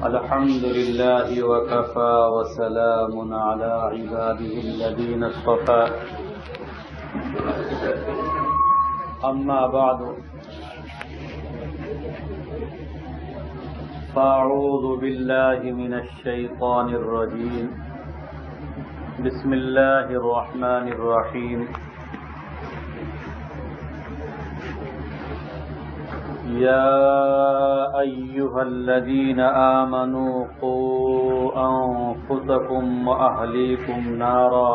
الحمد لله وكفى وسلام على عباده الذين اصطفى أما بعد فأعوذ بالله من الشيطان الرجيم بسم الله الرحمن الرحيم يا أيها الذين آمنوا قوا أنفسكم وأهليكم نارا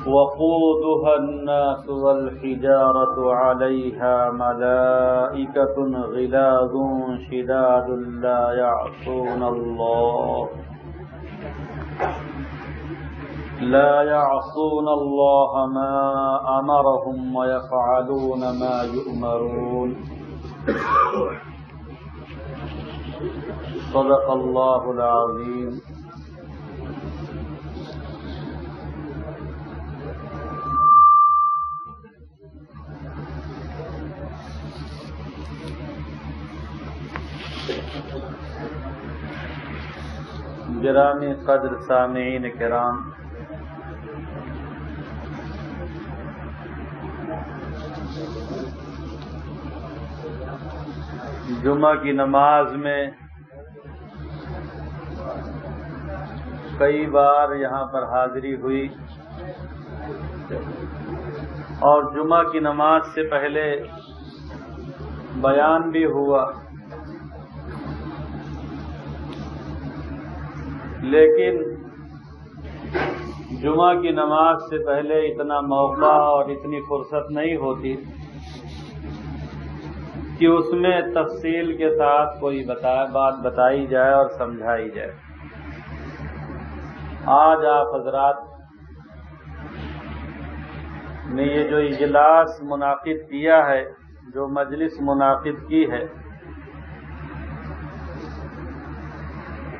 وقودها الناس والحجارة عليها ملائكة غلاظ شداد لا يعصون الله ما أمرهم ويفعلون ما يؤمرون صدق الله العظيم. گرامی قدر سامعین کرام، جمعہ کی نماز میں کئی بار یہاں پر حاضری ہوئی اور جمعہ کی نماز سے پہلے بیان بھی ہوا، لیکن جمعہ کی نماز سے پہلے اتنا موقع اور اتنی فرصت نہیں ہوتی کہ اس میں تفصیل کے ساتھ کوئی بات بتائی جائے اور سمجھائی جائے. آج آپ حضرات نے یہ جو اجلاس منعقد کیا ہے، جو مجلس منعقد کی ہے،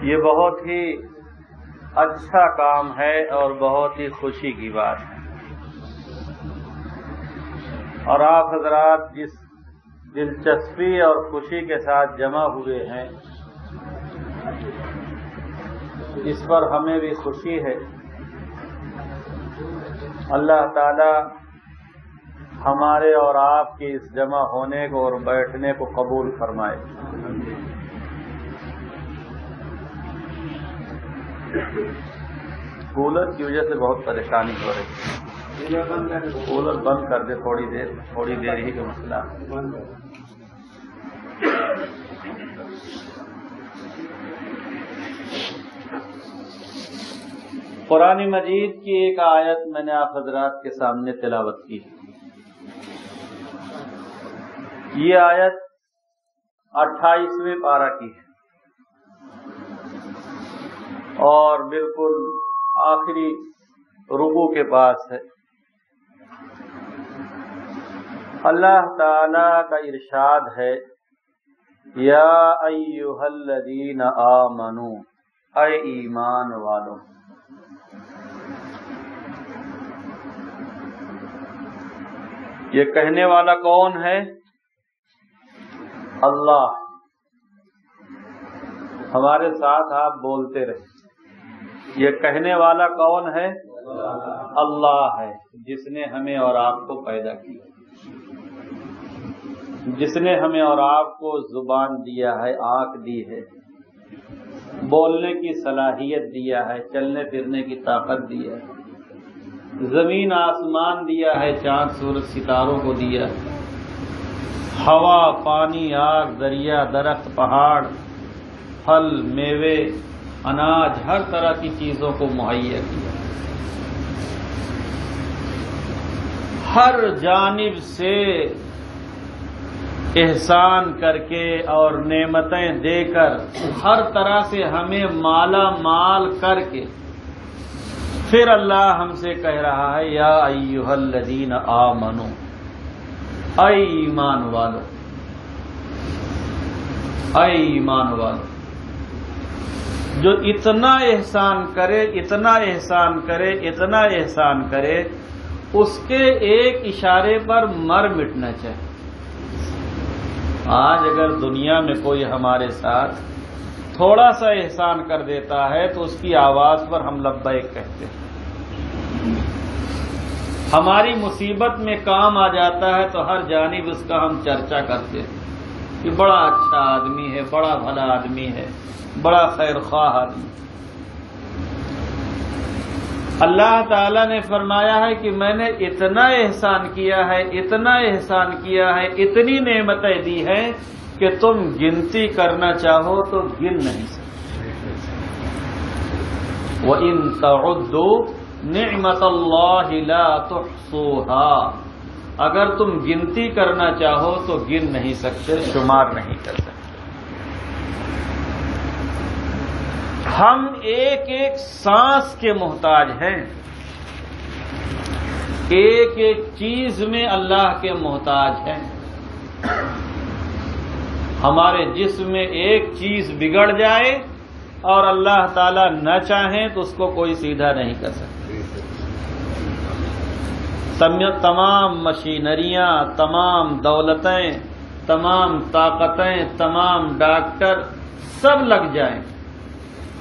یہ بہت ہی اچھا کام ہے اور بہت ہی خوشی کی بات ہے. اور آپ حضرات جس دلچسپی اور خوشی کے ساتھ جمع ہوئے ہیں، اس پر ہمیں بھی خوشی ہے. اللہ تعالی ہمارے اور آپ کے اس جمع ہونے کو اور بیٹھنے کو قبول فرمائے. کولر کی وجہ سے بہت پریشانی ہو رہی ہے. کولر بند کر دے تھوڑی دیر ہی کا مسئلہ. قرآن مجید کی ایک آیت میں نے آپ حضرات کے سامنے تلاوت کی. یہ آیت 28ویں پارہ کی ہے اور بالکل آخری رکوع کے پاس ہے. اللہ تعالی کا ارشاد ہے، یا ایھا الذین آمنو، اے ایمان والو. یہ کہنے والا کون ہے؟ اللہ. ہمارے ساتھ آپ بولتے رہے. یہ کہنے والا کون ہے؟ اللہ ہے، جس نے ہمیں اور آپ کو پیدا کیا، جس نے ہمیں اور آپ کو زبان دیا ہے، آنکھ دی ہے، بولنے کی صلاحیت دیا ہے، چلنے پھرنے کی طاقت دی ہے، زمین آسمان دیا ہے، چاند سورج ستاروں کو دیا ہے، ہوا، پانی، آگ، دریا، درخت، پہاڑ، پھل، میوے، اناج، ہر طرح کی چیزوں کو مہیا کیا. ہر جانب سے احسان کر کے اور نعمتیں دے کر، ہر طرح سے ہمیں مالا مال کر کے، پھر اللہ ہم سے کہہ رہا ہے، یا ایھا الذین آمنو، اے ایمان والو، اے ایمان والو. جو اتنا احسان کرے، اتنا احسان کرے، اتنا احسان کرے، اس کے ایک اشارے پر مر مٹنا چاہیے. آج اگر دنیا میں کوئی ہمارے ساتھ تھوڑا سا احسان کر دیتا ہے تو اس کی آواز پر ہم لبیک کہتے ہیں. ہماری مصیبت میں کام آ جاتا ہے تو ہر جانب اس کا ہم چرچا کرتے ہیں کہ بڑا اچھا آدمی ہے، بڑا بھلا آدمی ہے، بڑا خیر خواہ آدمی. اللہ تعالیٰ نے فرمایا ہے کہ میں نے اتنا احسان کیا ہے، اتنا احسان کیا ہے، اتنی نعمتیں دی ہیں کہ تم گنتی کرنا چاہو تو گن نہیں سکتے. وَإِن تَعُدُّوا نِعْمَتَ اللَّهِ لَا تُحْصُوهَا، اگر تم گنتی کرنا چاہو تو گن نہیں سکتے، شمار نہیں کر سکتے. ہم ایک ایک سانس کے محتاج ہیں، ایک ایک چیز میں اللہ کے محتاج ہیں. ہمارے جسم میں ایک چیز بگڑ جائے اور اللہ تعالیٰ نہ چاہیں تو اس کو کوئی سیدھا نہیں کر سکتا. تمام مشینریاں، تمام دولتیں، تمام طاقتیں، تمام ڈاکٹر سب لگ جائیں،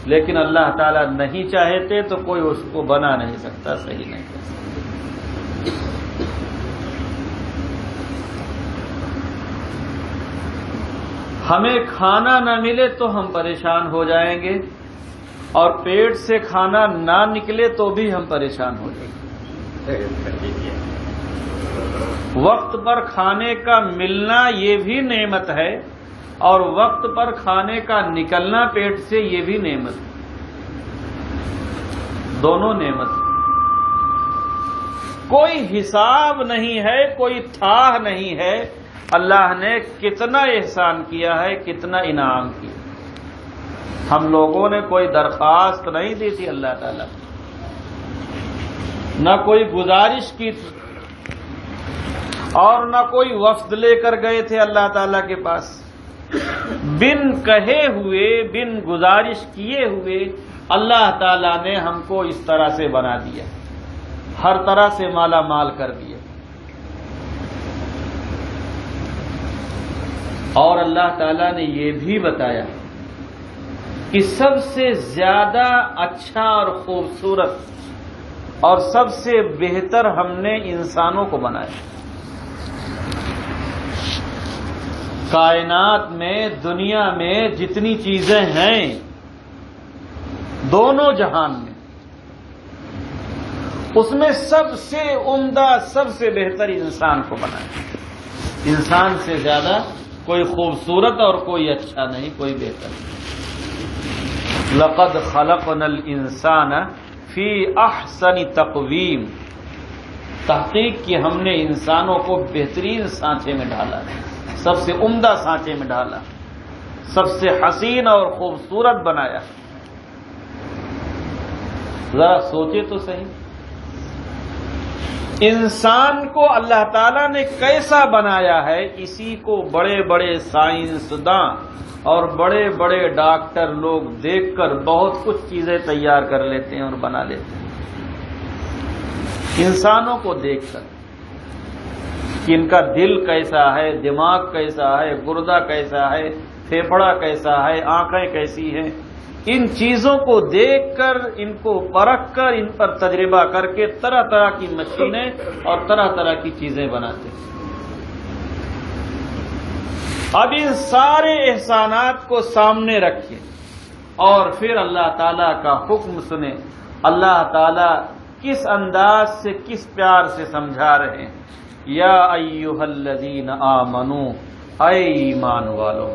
لیکن اللہ تعالیٰ نہیں چاہتے تو کوئی اس کو بنا نہیں سکتا، صحیح نہیں کر سکتا. ہمیں کھانا نہ ملے تو ہم پریشان ہو جائیں گے، اور پیٹ سے کھانا نہ نکلے تو بھی ہم پریشان ہو جائیں گے. وقت پر کھانے کا ملنا یہ بھی نعمت ہے، اور وقت پر کھانے کا نکلنا پیٹ سے یہ بھی نعمت ہے. دونوں نعمت ہے. کوئی حساب نہیں ہے، کوئی تھا نہیں ہے اللہ نے کتنا احسان کیا ہے، کتنا انعام کیا. ہم لوگوں نے کوئی درخواست نہیں دی تھی اللہ تعالیٰ، نہ کوئی گزارش کی تھی، اور نہ کوئی وفد لے کر گئے تھے اللہ تعالیٰ کے پاس. بن کہے ہوئے، بن گزارش کیے ہوئے اللہ تعالیٰ نے ہم کو اس طرح سے بنا دیا، ہر طرح سے مالا مال کر دیا. اور اللہ تعالیٰ نے یہ بھی بتایا کہ سب سے زیادہ اچھا اور خوبصورت اور سب سے بہتر ہم نے انسانوں کو بنایا. کائنات میں، دنیا میں جتنی چیزیں ہیں، دونوں جہان میں، اس میں سب سے عمدہ، سب سے بہتر انسان کو بنایا. انسان سے زیادہ کوئی خوبصورت اور کوئی اچھا نہیں، کوئی بہتر نہیں. لقد خلقنا الانسان فی احسن تقویم. تحقیق کی ہم نے انسانوں کو بہترین سانچے میں ڈالا، سب سے عمدہ سانچے میں ڈالا، سب سے حسین اور خوبصورت بنایا. ذرا سوچے تو صحیح، انسان کو اللہ تعالیٰ نے کیسا بنایا ہے. اسی کو بڑے بڑے سائنسداں اور بڑے بڑے ڈاکٹر لوگ دیکھ کر بہت کچھ چیزیں تیار کر لیتے ہیں اور بنا لیتے ہیں. انسانوں کو دیکھ کر کہ ان کا دل کیسا ہے، دماغ کیسا ہے، گردہ کیسا ہے، پھیپھڑا کیسا ہے، آنکھیں کیسی ہیں، ان چیزوں کو دیکھ کر، ان کو پرکھ کر، ان پر تجربہ کر کے طرح طرح کی مشینیں اور طرح طرح کی چیزیں بناتے ہیں. اب ان سارے احسانات کو سامنے رکھیں اور پھر اللہ تعالیٰ کا حکم سنیں. اللہ تعالیٰ کس انداز سے، کس پیار سے سمجھا رہے ہیں. یا ایھا الذین آمنو، اے ایمان والو،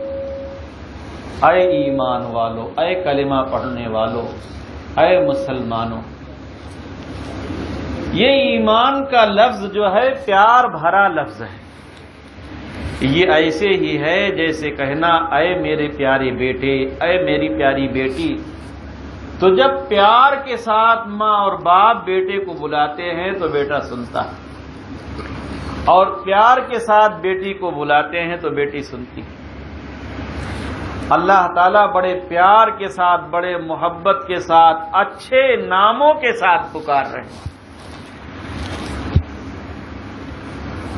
اے ایمان والو، اے کلمہ پڑھنے والو، اے مسلمانوں. یہ ایمان کا لفظ جو ہے پیار بھرا لفظ ہے. یہ ایسے ہی ہے جیسے کہنا اے میرے پیارے بیٹے، اے میری پیاری بیٹی. تو جب پیار کے ساتھ ماں اور باپ بیٹے کو بلاتے ہیں تو بیٹا سنتا ہے، اور پیار کے ساتھ بیٹی کو بلاتے ہیں تو بیٹی سنتی ہے. اللہ تعالیٰ بڑے پیار کے ساتھ، بڑے محبت کے ساتھ، اچھے ناموں کے ساتھ پکار رہے ہیں.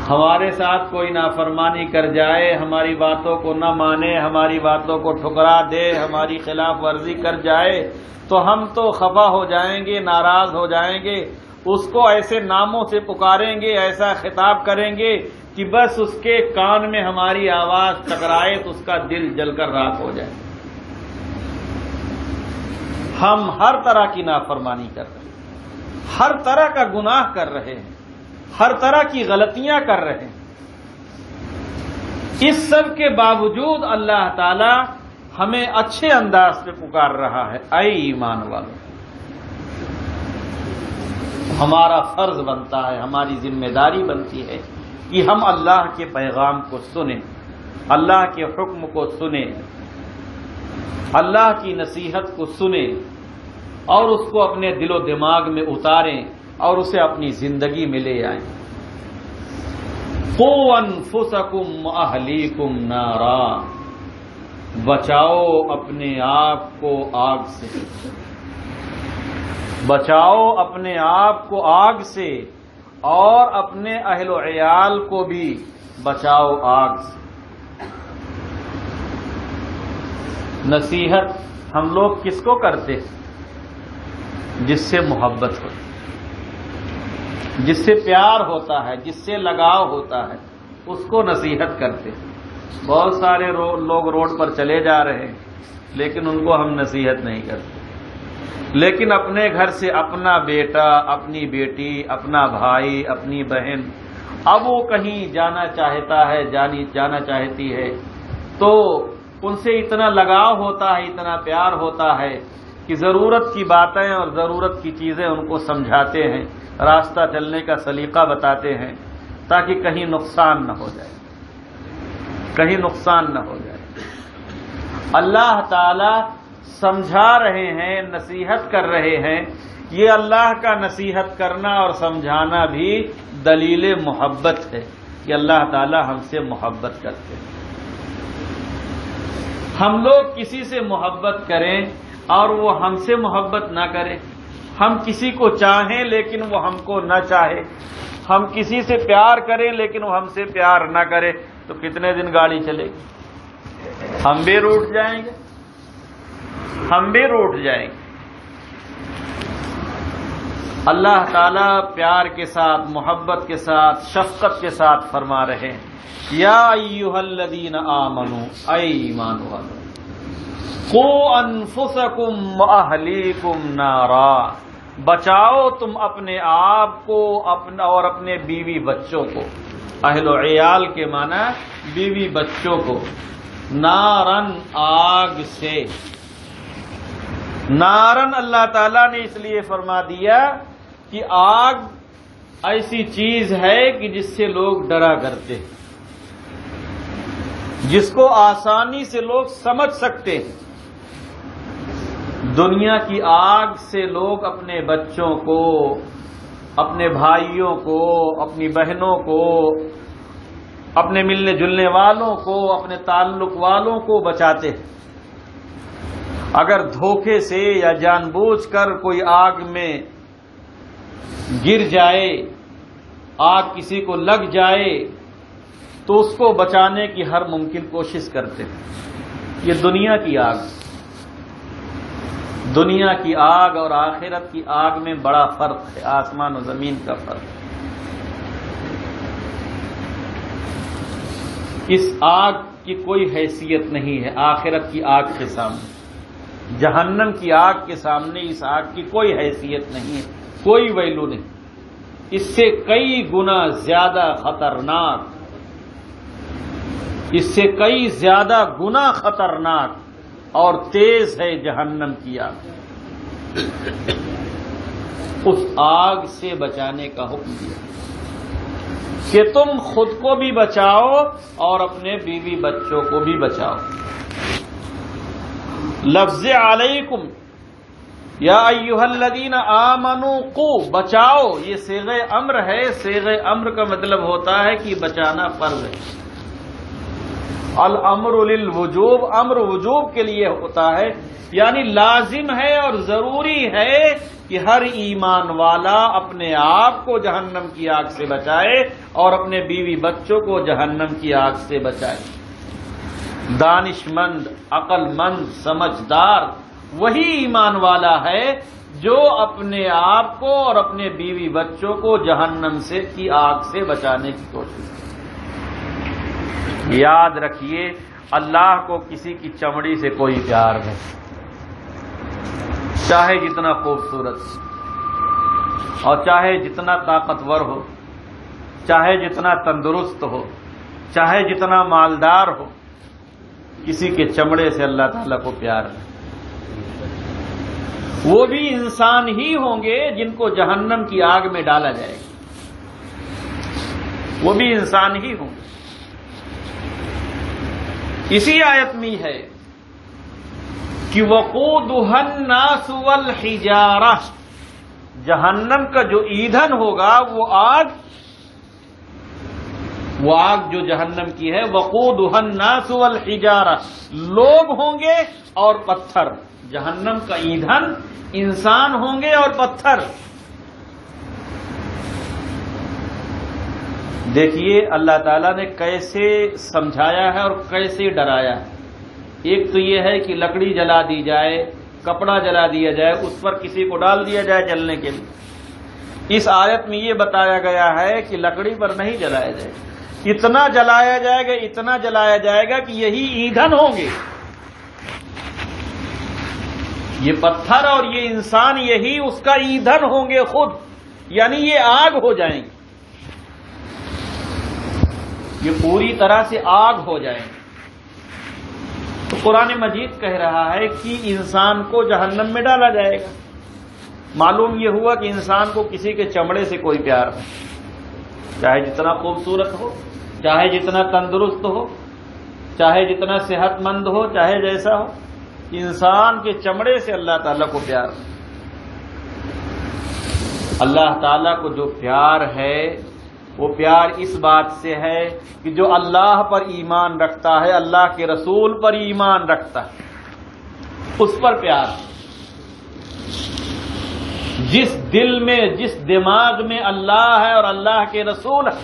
ہمارے ساتھ کوئی نافرمانی کر جائے، ہماری باتوں کو نہ مانے، ہماری باتوں کو ٹھکرا دے، ہماری خلاف ورزی کر جائے تو ہم تو خفا ہو جائیں گے، ناراض ہو جائیں گے، اس کو ایسے ناموں سے پکاریں گے، ایسا خطاب کریں گے کہ بس اس کے کان میں ہماری آواز ٹکرائے تو اس کا دل جل کر راکھ ہو جائے۔ ہم ہر طرح کی نافرمانی کر رہے ہیں، ہر طرح کا گناہ کر رہے ہیں، ہر طرح کی غلطیاں کر رہے ہیں۔ اس سب کے باوجود اللہ تعالی ہمیں اچھے انداز سے پکار رہا ہے، اے ایمان والو۔ ہمارا فرض بنتا ہے، ہماری ذمہ داری بنتی ہے کہ ہم اللہ کے پیغام کو سنیں، اللہ کے حکم کو سنیں، اللہ کی نصیحت کو سنیں اور اس کو اپنے دل و دماغ میں اتاریں اور اسے اپنی زندگی میں لے آئیں۔ قوا انفسکم واہلیکم نارا، بچاؤ اپنے آپ کو آگ سے، بچاؤ اپنے آپ کو آگ سے اور اپنے اہل و عیال کو بھی بچاؤ آگ سے۔ نصیحت ہم لوگ کس کو کرتے ہیں؟ جس سے محبت ہوتی، جس سے پیار ہوتا ہے، جس سے لگاؤ ہوتا ہے، اس کو نصیحت کرتے ہیں۔ بہت سارے لوگ روڈ پر چلے جا رہے ہیں لیکن ان کو ہم نصیحت نہیں کرتے، لیکن اپنے گھر سے اپنا بیٹا، اپنی بیٹی، اپنا بھائی، اپنی بہن، اب وہ کہیں جانا چاہتا ہے، جانا چاہتی ہے تو ان سے اتنا لگاؤ ہوتا ہے، اتنا پیار ہوتا ہے کہ ضرورت کی باتیں اور ضرورت کی چیزیں ان کو سمجھاتے ہیں، راستہ چلنے کا سلیقہ بتاتے ہیں تاکہ کہیں نقصان نہ ہو جائے، کہیں نقصان نہ ہو جائے۔ اللہ تعالی سمجھا رہے ہیں، نصیحت کر رہے ہیں۔ یہ اللہ کا نصیحت کرنا اور سمجھانا بھی دلیل محبت ہے کہ اللہ تعالی ہم سے محبت کرتے ہیں۔ ہم لوگ کسی سے محبت کریں اور وہ ہم سے محبت نہ کرے، ہم کسی کو چاہیں لیکن وہ ہم کو نہ چاہے، ہم کسی سے پیار کریں لیکن وہ ہم سے پیار نہ کرے تو کتنے دن گاڑی چلے گی؟ ہم بھی روٹ جائیں گے، ہم بھی روٹ جائیں گے۔ اللہ تعالیٰ پیار کے ساتھ، محبت کے ساتھ، شفقت کے ساتھ فرما رہے ہیں، یا ایھا الذین آمنوا، اے ایمان والو، قوا انفسکم واہلیکم نارا، بچاؤ تم اپنے آپ کو اور اپنے بیوی بچوں کو، اہل و عیال کے معنی بیوی بچوں کو، نارن آگ سے۔ نارن اللہ تعالیٰ نے اس لیے فرما دیا کہ آگ ایسی چیز ہے کہ جس سے لوگ ڈرا کرتے ہیں، جس کو آسانی سے لوگ سمجھ سکتے ہیں۔ دنیا کی آگ سے لوگ اپنے بچوں کو، اپنے بھائیوں کو، اپنی بہنوں کو، اپنے ملنے جلنے والوں کو، اپنے تعلق والوں کو بچاتے ہیں۔ اگر دھوکے سے یا جان بوجھ کر کوئی آگ میں گر جائے، آگ کسی کو لگ جائے تو اس کو بچانے کی ہر ممکن کوشش کرتے ہیں۔ یہ دنیا کی آگ، دنیا کی آگ اور آخرت کی آگ میں بڑا فرق ہے، آسمان و زمین کا فرق۔ اس آگ کی کوئی حیثیت نہیں ہے آخرت کی آگ کے سامنے، جہنم کی آگ کے سامنے اس آگ کی کوئی حیثیت نہیں ہے، کوئی ویلو نہیں۔ اس سے کئی گنا زیادہ خطرناک، اس سے کئی زیادہ گنا خطرناک اور تیز ہے جہنم کی آگ۔ اس آگ سے بچانے کا حکم دیا کہ تم خود کو بھی بچاؤ اور اپنے بیوی بچوں کو بھی بچاؤ۔ لفظ علیکم یا ایھا الذین آمنوا قوا، بچاؤ، یہ صیغہ امر ہے۔ صیغہ امر کا مطلب ہوتا ہے کہ بچانا فرض ہے۔ الامر للوجوب، امر وجوب کے لیے ہوتا ہے، یعنی لازم ہے اور ضروری ہے کہ ہر ایمان والا اپنے آپ کو جہنم کی آگ سے بچائے اور اپنے بیوی بچوں کو جہنم کی آگ سے بچائے۔ دانش مند، عقل مند، سمجھدار وہی ایمان والا ہے جو اپنے آپ کو اور اپنے بیوی بچوں کو جہنم سے کی آگ سے بچانے کی کوشش کرے۔ یاد رکھیے، اللہ کو کسی کی چمڑی سے کوئی پیار نہیں، چاہے جتنا خوبصورت اور چاہے جتنا طاقتور ہو، چاہے جتنا تندرست ہو، چاہے جتنا مالدار ہو، کسی کے چمڑے سے اللہ تعالیٰ کو پیار نہیں۔ وہ بھی انسان ہی ہوں گے جن کو جہنم کی آگ میں ڈالا جائے گا، وہ بھی انسان ہی ہوں گے۔ اسی آیت میں ہے کہ وقودها الناس والحجارہ، جہنم کا جو ایندھن ہوگا وہ آگ جو جہنم کی ہے، وقودها الناس والحجارہ، لوگ ہوں گے اور پتھر۔ جہنم کا ایندھن انسان ہوں گے اور پتھر۔ دیکھیے اللہ تعالیٰ نے کیسے سمجھایا ہے اور کیسے ڈرایا ہے۔ ایک تو یہ ہے کہ لکڑی جلا دی جائے، کپڑا جلا دیا جائے، اس پر کسی کو ڈال دیا جائے جلنے کے لیے۔ اس آیت میں یہ بتایا گیا ہے کہ لکڑی پر نہیں جلایا جائے، اتنا جلایا جائے گا، اتنا جلایا جائے گا کہ یہی ایندھن ہوں گے، یہ پتھر اور یہ انسان یہی اس کا ایندھن ہوں گے خود، یعنی یہ آگ ہو جائیں گے، یہ پوری طرح سے آگ ہو جائیں گے۔ تو قرآن مجید کہہ رہا ہے کہ انسان کو جہنم میں ڈالا جائے گا۔ معلوم یہ ہوا کہ انسان کو کسی کے چمڑے سے کوئی پیار نہیں، چاہے جتنا خوبصورت ہو، چاہے جتنا تندرست ہو، چاہے جتنا صحت مند ہو، چاہے جیسا ہو، انسان کے چمڑے سے اللہ تعالیٰ کو پیار نہیں۔ اللہ تعالیٰ کو جو پیار ہے وہ پیار اس بات سے ہے کہ جو اللہ پر ایمان رکھتا ہے، اللہ کے رسول پر ایمان رکھتا ہے، اس پر پیار۔ جس دل میں، جس دماغ میں اللہ ہے اور اللہ کے رسول ہے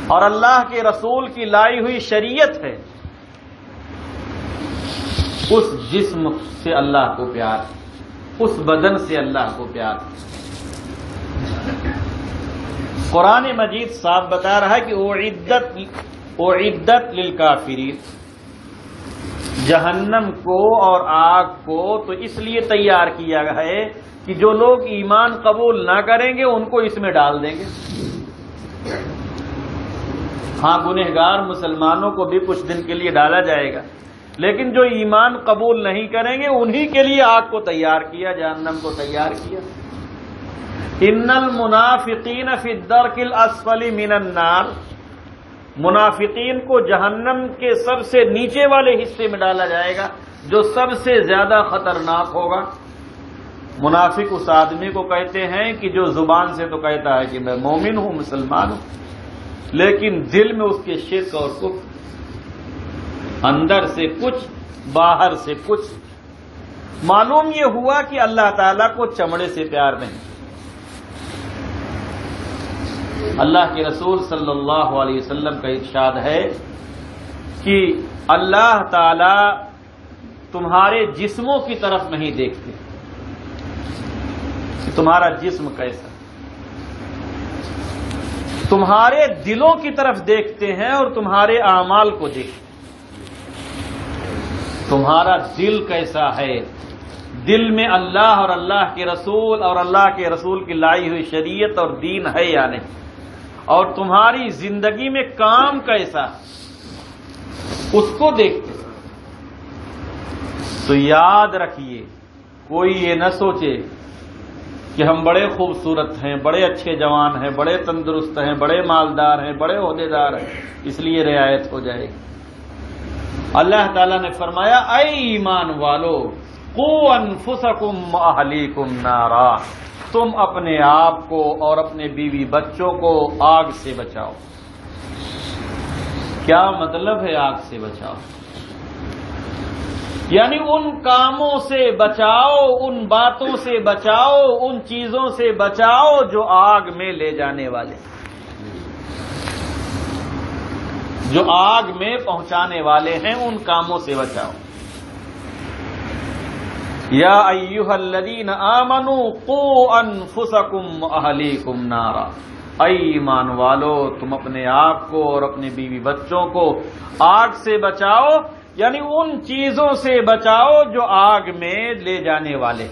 اور اللہ کے رسول کی لائی ہوئی شریعت ہے، اس جسم سے اللہ کو پیار، اس بدن سے اللہ کو پیار۔ قرآن مجید صاحب بتا رہا ہے کہ اعدت للکافرین، جہنم کو اور آگ کو تو اس لیے تیار کیا گیا ہے کہ جو لوگ ایمان قبول نہ کریں گے ان کو اس میں ڈال دیں گے۔ ہاں گنہگار مسلمانوں کو بھی کچھ دن کے لیے ڈالا جائے گا، لیکن جو ایمان قبول نہیں کریں گے انہی کے لیے آگ کو تیار کیا، جہنم کو تیار کیا۔ ان المنافقین فی الدرک الاسفل من النار، منافقین کو جہنم کے سب سے نیچے والے حصے میں ڈالا جائے گا جو سب سے زیادہ خطرناک ہوگا۔ منافق اس آدمی کو کہتے ہیں کہ جو زبان سے تو کہتا ہے کہ میں مومن ہوں، مسلمان ہوں، لیکن دل میں اس کے شرک اور کفر، اندر سے کچھ باہر سے کچھ۔ معلوم یہ ہوا کہ اللہ تعالیٰ کو چمڑے سے پیار نہیں۔ اللہ کے رسول صلی اللہ علیہ وسلم کا ارشاد ہے کہ اللہ تعالی تمہارے جسموں کی طرف نہیں دیکھتے کہ تمہارا جسم کیسا، تمہارے دلوں کی طرف دیکھتے ہیں اور تمہارے اعمال کو دیکھتے ہیں۔ تمہارا دل کیسا ہے، دل میں اللہ اور اللہ کے رسول اور اللہ کے رسول کی لائی ہوئی شریعت اور دین ہے یا نہیں، اور تمہاری زندگی میں کام کیسا، اس کو دیکھتے۔ تو یاد رکھیے، کوئی یہ نہ سوچے کہ ہم بڑے خوبصورت ہیں، بڑے اچھے جوان ہیں، بڑے تندرست ہیں، بڑے مالدار ہیں، بڑے عہدیدار ہیں، اس لیے رعایت ہو جائے گی۔ اللہ تعالیٰ نے فرمایا اے ایمان والو قوا انفسکم واہلیکم نارا، تم اپنے آپ کو اور اپنے بیوی بچوں کو آگ سے بچاؤ۔ کیا مطلب ہے آگ سے بچاؤ؟ یعنی ان کاموں سے بچاؤ، ان باتوں سے بچاؤ، ان چیزوں سے بچاؤ جو آگ میں لے جانے والے، جو آگ میں پہنچانے والے ہیں، ان کاموں سے بچاؤ۔ یا ایھا الذین آمنوا قوا انفسکم واہلیکم نارا، اے ایمان والو تم اپنے آپ کو اور اپنے بیوی بچوں کو آگ سے بچاؤ، یعنی ان چیزوں سے بچاؤ جو آگ میں لے جانے والے۔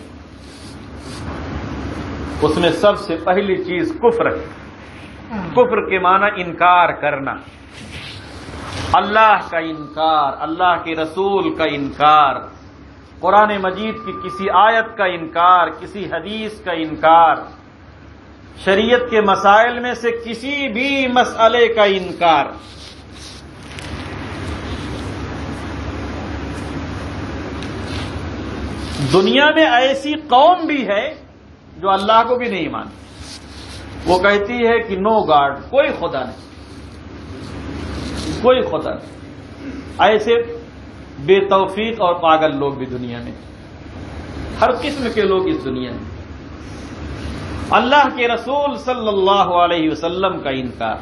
اس میں سب سے پہلی چیز کفر ہے۔ کفر کے معنی انکار کرنا، اللہ کا انکار، اللہ کے رسول کا انکار، قرآن مجید کی کسی آیت کا انکار، کسی حدیث کا انکار، شریعت کے مسائل میں سے کسی بھی مسئلے کا انکار۔ دنیا میں ایسی قوم بھی ہے جو اللہ کو بھی نہیں مانتی، وہ کہتی ہے کہ نو گاڈ، کوئی خدا نہیں، کوئی خدا نہیں۔ ایسے بے توفیق اور پاگل لوگ بھی دنیا میں، ہر قسم کے لوگ اس دنیا میں۔ اللہ کے رسول صلی اللہ علیہ وسلم کا انکار۔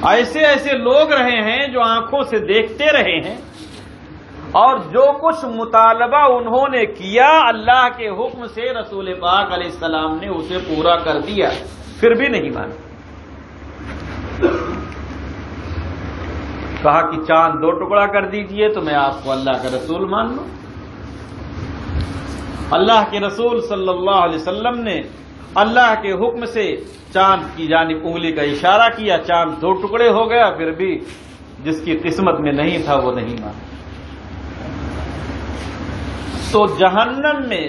ایسے ایسے لوگ رہے ہیں جو آنکھوں سے دیکھتے رہے ہیں اور جو کچھ مطالبہ انہوں نے کیا اللہ کے حکم سے رسول پاک علیہ السلام نے اسے پورا کر دیا، پھر بھی نہیں مانا۔ کہا کہ چاند 2 ٹکڑا کر دیجئے تو میں آپ کو اللہ کا رسول مان لوں۔ اللہ کے رسول صلی اللہ علیہ وسلم نے اللہ کے حکم سے چاند کی جانب انگلی کا اشارہ کیا، چاند 2 ٹکڑے ہو گیا، پھر بھی جس کی قسمت میں نہیں تھا وہ نہیں مانا۔ تو جہنم میں،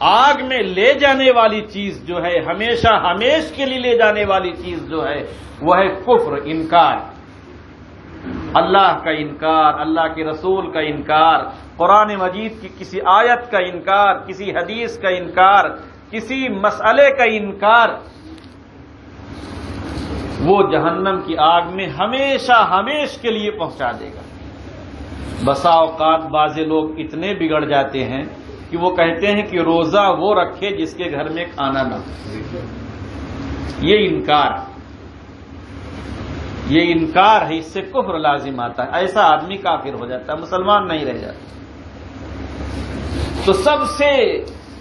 آگ میں لے جانے والی چیز جو ہے، ہمیشہ ہمیش کے لیے لے جانے والی چیز جو ہے وہ ہے کفر، انکار، اللہ کا انکار، اللہ کے رسول کا انکار، قرآن مجید کی کسی آیت کا انکار، کسی حدیث کا انکار، کسی مسئلے کا انکار، وہ جہنم کی آگ میں ہمیشہ ہمیش کے لیے پہنچا دے گا۔ بسا اوقات بعض لوگ اتنے بگڑ جاتے ہیں کہ وہ کہتے ہیں کہ روزہ وہ رکھے جس کے گھر میں کھانا نہ ہو۔ یہ انکار، یہ انکار ہے، اس سے کفر لازم آتا ہے، ایسا آدمی کافر ہو جاتا ہے، مسلمان نہیں رہ جاتا۔ تو سب سے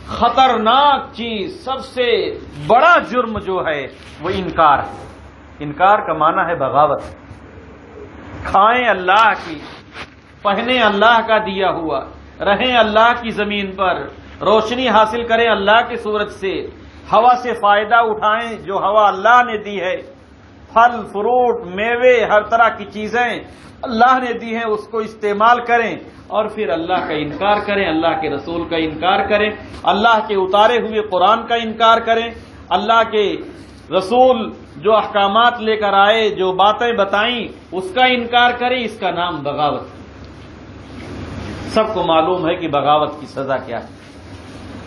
خطرناک چیز، سب سے بڑا جرم جو ہے وہ انکار ہے۔ انکار کا معنی ہے بغاوت۔ کھائیں اللہ کی، پہنے اللہ کا دیا ہوا، رہیں اللہ کی زمین پر، روشنی حاصل کریں اللہ کی سورج سے، ہوا سے فائدہ اٹھائیں جو ہوا اللہ نے دی ہے، پھل فروٹ میوے ہر طرح کی چیزیں اللہ نے دی ہیں اس کو استعمال کریں، اور پھر اللہ کا انکار کریں، اللہ کے رسول کا انکار کریں، اللہ کے اتارے ہوئے قرآن کا انکار کریں، اللہ کے رسول جو احکامات لے کر آئے، جو باتیں بتائیں اس کا انکار کریں، اس کا نام بغاوت۔ سب کو معلوم ہے کہ بغاوت کی سزا کیا ہے۔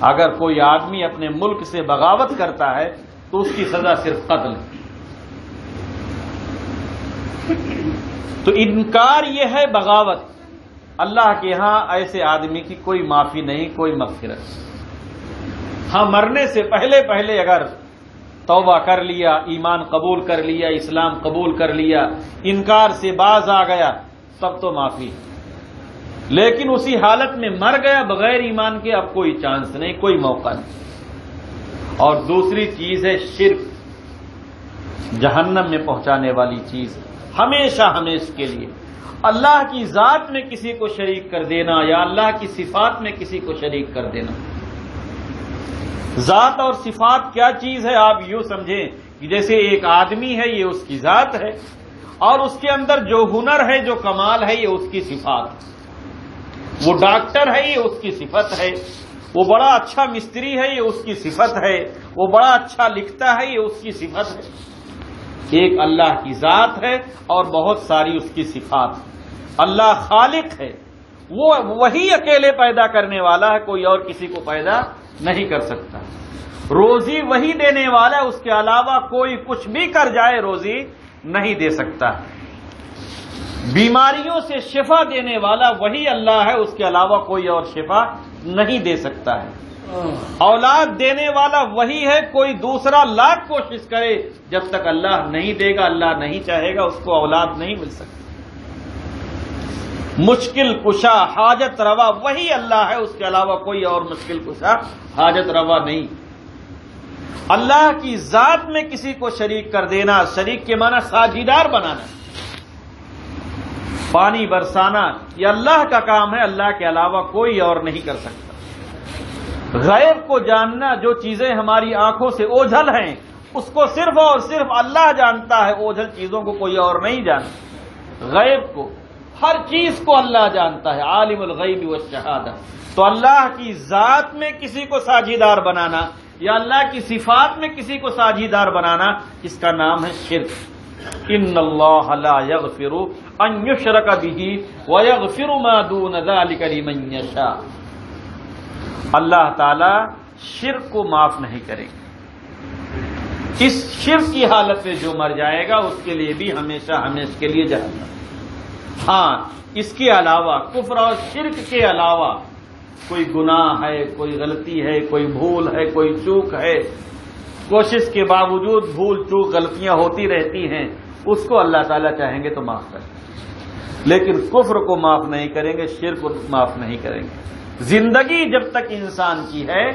اگر کوئی آدمی اپنے ملک سے بغاوت کرتا ہے تو اس کی سزا صرف قتل ہے۔ تو انکار یہ ہے بغاوت۔ اللہ کے ہاں ایسے آدمی کی کوئی معافی نہیں، کوئی مغفرت۔ ہاں مرنے سے پہلے پہلے اگر توبہ کر لیا، ایمان قبول کر لیا، اسلام قبول کر لیا، انکار سے باز آ گیا، تب تو معافی ہے، لیکن اسی حالت میں مر گیا بغیر ایمان کے، اب کوئی چانس نہیں، کوئی موقع نہیں۔ اور دوسری چیز ہے شرک، جہنم میں پہنچانے والی چیز، ہمیشہ ہمیش کے لیے اللہ کی ذات میں کسی کو شریک کر دینا یا اللہ کی صفات میں کسی کو شریک کر دینا۔ ذات اور صفات کیا چیز ہے؟ آپ یوں سمجھیں کہ جیسے ایک آدمی ہے، یہ اس کی ذات ہے، اور اس کے اندر جو ہنر ہے، جو کمال ہے، یہ اس کی صفات ہے۔ وہ ڈاکٹر ہے، یہ اس کی صفت ہے۔ وہ بڑا اچھا مستری ہے، یہ اس کی صفت ہے۔ وہ بڑا اچھا لکھتا ہے، یہ اس کی صفت ہے۔ ایک اللہ کی ذات ہے اور بہت ساری اس کی صفات ہیں۔ اللہ خالق ہے، وہ وہی اکیلے پیدا کرنے والا ہے، کوئی اور کسی کو پیدا نہیں کر سکتا۔ روزی وہی دینے والا ہے، اس کے علاوہ کوئی کچھ بھی کر جائے روزی نہیں دے سکتا۔ بیماریوں سے شفا دینے والا وہی اللہ ہے، اس کے علاوہ کوئی اور شفا نہیں دے سکتا ہے۔ اولاد دینے والا وہی ہے، کوئی دوسرا لاکھ کوشش کرے جب تک اللہ نہیں دے گا، اللہ نہیں چاہے گا، اس کو اولاد نہیں مل سکتی۔ مشکل کشا حاجت روا وہی اللہ ہے، اس کے علاوہ کوئی اور مشکل کشا حاجت روا نہیں۔ اللہ کی ذات میں کسی کو شریک کر دینا، شریک کے معنی ساجھیدار بنانا، پانی برسانا، یہ اللہ کا کام ہے، اللہ کے علاوہ کوئی اور نہیں کر سکتا۔ غیب کو جاننا، جو چیزیں ہماری آنکھوں سے اوجھل ہیں اس کو صرف اور صرف اللہ جانتا ہے، اوجھل چیزوں کو کوئی اور نہیں جانتا۔ غیب کو، ہر چیز کو اللہ جانتا ہے، عالم الغیب والشہادہ۔ تو اللہ کی ذات میں کسی کو ساجھیدار بنانا یا اللہ کی صفات میں کسی کو ساجھیدار بنانا، اس کا نام ہے شرک۔ ان اللہ لا یغفر ان یشرک بہ ویغفر ما دون ذلک لمن یشاء۔ اللہ تعالی شرک کو معاف نہیں کرے گا۔ اس شرک کی حالت میں جو مر جائے گا اس کے لیے بھی ہمیشہ ہمیشہ کے لیے جہنم۔ ہاں، اس کے علاوہ، کفر اور شرک کے علاوہ کوئی گناہ ہے، کوئی غلطی ہے، کوئی بھول ہے، کوئی چوک ہے، کوشش کے باوجود بھول چوک غلطیاں ہوتی رہتی ہیں، اس کو اللہ تعالیٰ چاہیں گے تو معاف کریں گے، لیکن کفر کو معاف نہیں کریں گے، شرک کو معاف نہیں کریں گے۔ زندگی جب تک انسان کی ہے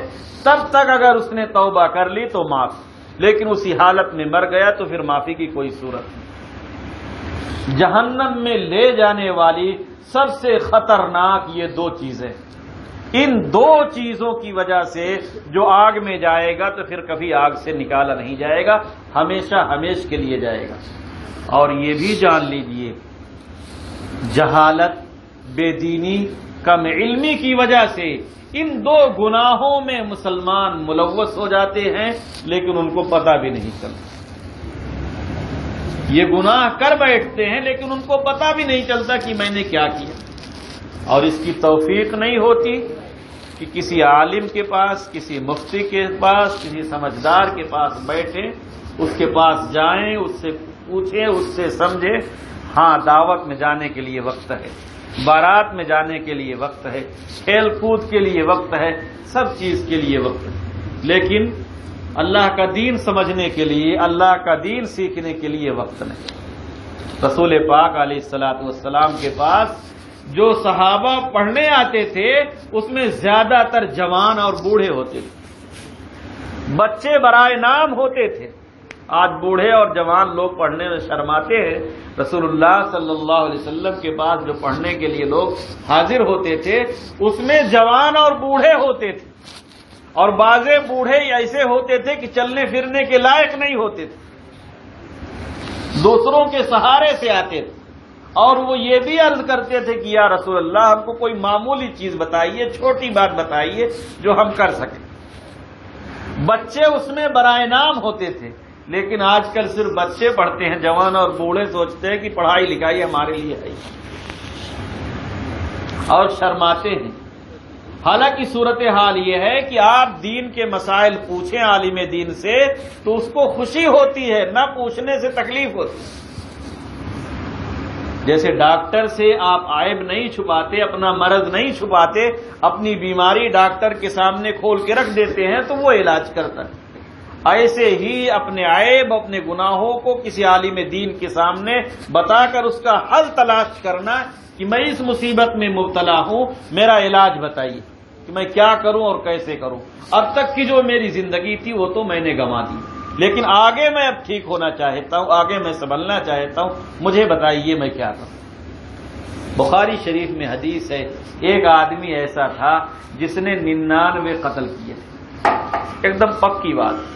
تب تک اگر اس نے توبہ کر لی تو معاف، لیکن اسی حالت میں مر گیا تو پھر معافی کی کوئی صورت نہیں۔ جہنم میں لے جانے والی سب سے خطرناک یہ دو چیزیں، ان دو چیزوں کی وجہ سے جو آگ میں جائے گا تو پھر کبھی آگ سے نکالا نہیں جائے گا، ہمیشہ ہمیشہ کے لیے جائے گا۔ اور یہ بھی جان لیجئے، جہالت، بے دینی، کم علمی کی وجہ سے ان دو گناہوں میں مسلمان ملوث ہو جاتے ہیں، لیکن ان کو پتہ بھی نہیں چلتا۔ یہ گناہ کر بیٹھتے ہیں لیکن ان کو پتہ بھی نہیں چلتا کہ میں نے کیا کیا، اور اس کی توفیق نہیں ہوتی کہ کسی عالم کے پاس، کسی مفتی کے پاس، کسی سمجھدار کے پاس بیٹھیں، اس کے پاس جائیں، اس سے پوچھیں، اس سے سمجھیں۔ ہاں، دعوت میں جانے کے لیے وقت ہے، بارات میں جانے کے لیے وقت ہے، کھیل کود کے لیے وقت ہے، سب چیز کے لیے وقت ہے، لیکن اللہ کا دین سمجھنے کے لیے، اللہ کا دین سیکھنے کے لیے وقت نہیں۔ رسول پاک علیہ الصلوۃ والسلام کے پاس جو صحابہ پڑھنے آتے تھے اس میں زیادہ تر جوان اور بوڑھے ہوتے تھے، بچے برائے نام ہوتے تھے۔ آج بوڑھے اور جوان لوگ پڑھنے میں شرماتے ہیں، رسول اللہ صلی اللہ علیہ وسلم کے پاس جو پڑھنے کے لیے لوگ حاضر ہوتے تھے اس میں جوان اور بوڑھے ہوتے تھے، اور بعضے بوڑھے ایسے ہوتے تھے کہ چلنے پھرنے کے لائق نہیں ہوتے تھے، دوسروں کے سہارے سے آتے تھے، اور وہ یہ بھی عرض کرتے تھے کہ یا رسول اللہ ہم کو کوئی معمولی چیز بتائیے، چھوٹی بات بتائیے جو ہم کر سکیں۔ بچے اس میں برائے نام ہوتے تھے، لیکن آج کل صرف بچے پڑھتے ہیں، جوان اور بوڑھے سوچتے ہیں کہ پڑھائی لکھائی ہمارے لیے ہے اور شرماتے ہیں۔ حالانکہ صورتحال یہ ہے کہ آپ دین کے مسائل پوچھیں عالم دین سے تو اس کو خوشی ہوتی ہے، نہ پوچھنے سے تکلیف ہوتی ہے۔ جیسے ڈاکٹر سے آپ عیب نہیں چھپاتے، اپنا مرض نہیں چھپاتے، اپنی بیماری ڈاکٹر کے سامنے کھول کے رکھ دیتے ہیں تو وہ علاج کرتا ہے، ایسے ہی اپنے عیب، اپنے گناہوں کو کسی عالم دین کے سامنے بتا کر اس کا حل تلاش کرنا کہ میں اس مصیبت میں مبتلا ہوں، میرا علاج بتائیے کہ میں کیا کروں اور کیسے کروں۔ اب تک کی جو میری زندگی تھی وہ تو میں نے گنوا دی، لیکن آگے میں اب ٹھیک ہونا چاہتا ہوں، آگے میں سنبھلنا چاہتا ہوں، مجھے بتائیے میں کیا کروں۔ بخاری شریف میں حدیث ہے، ایک آدمی ایسا تھا جس نے 99 قتل کیے، ایک دم پکی بات،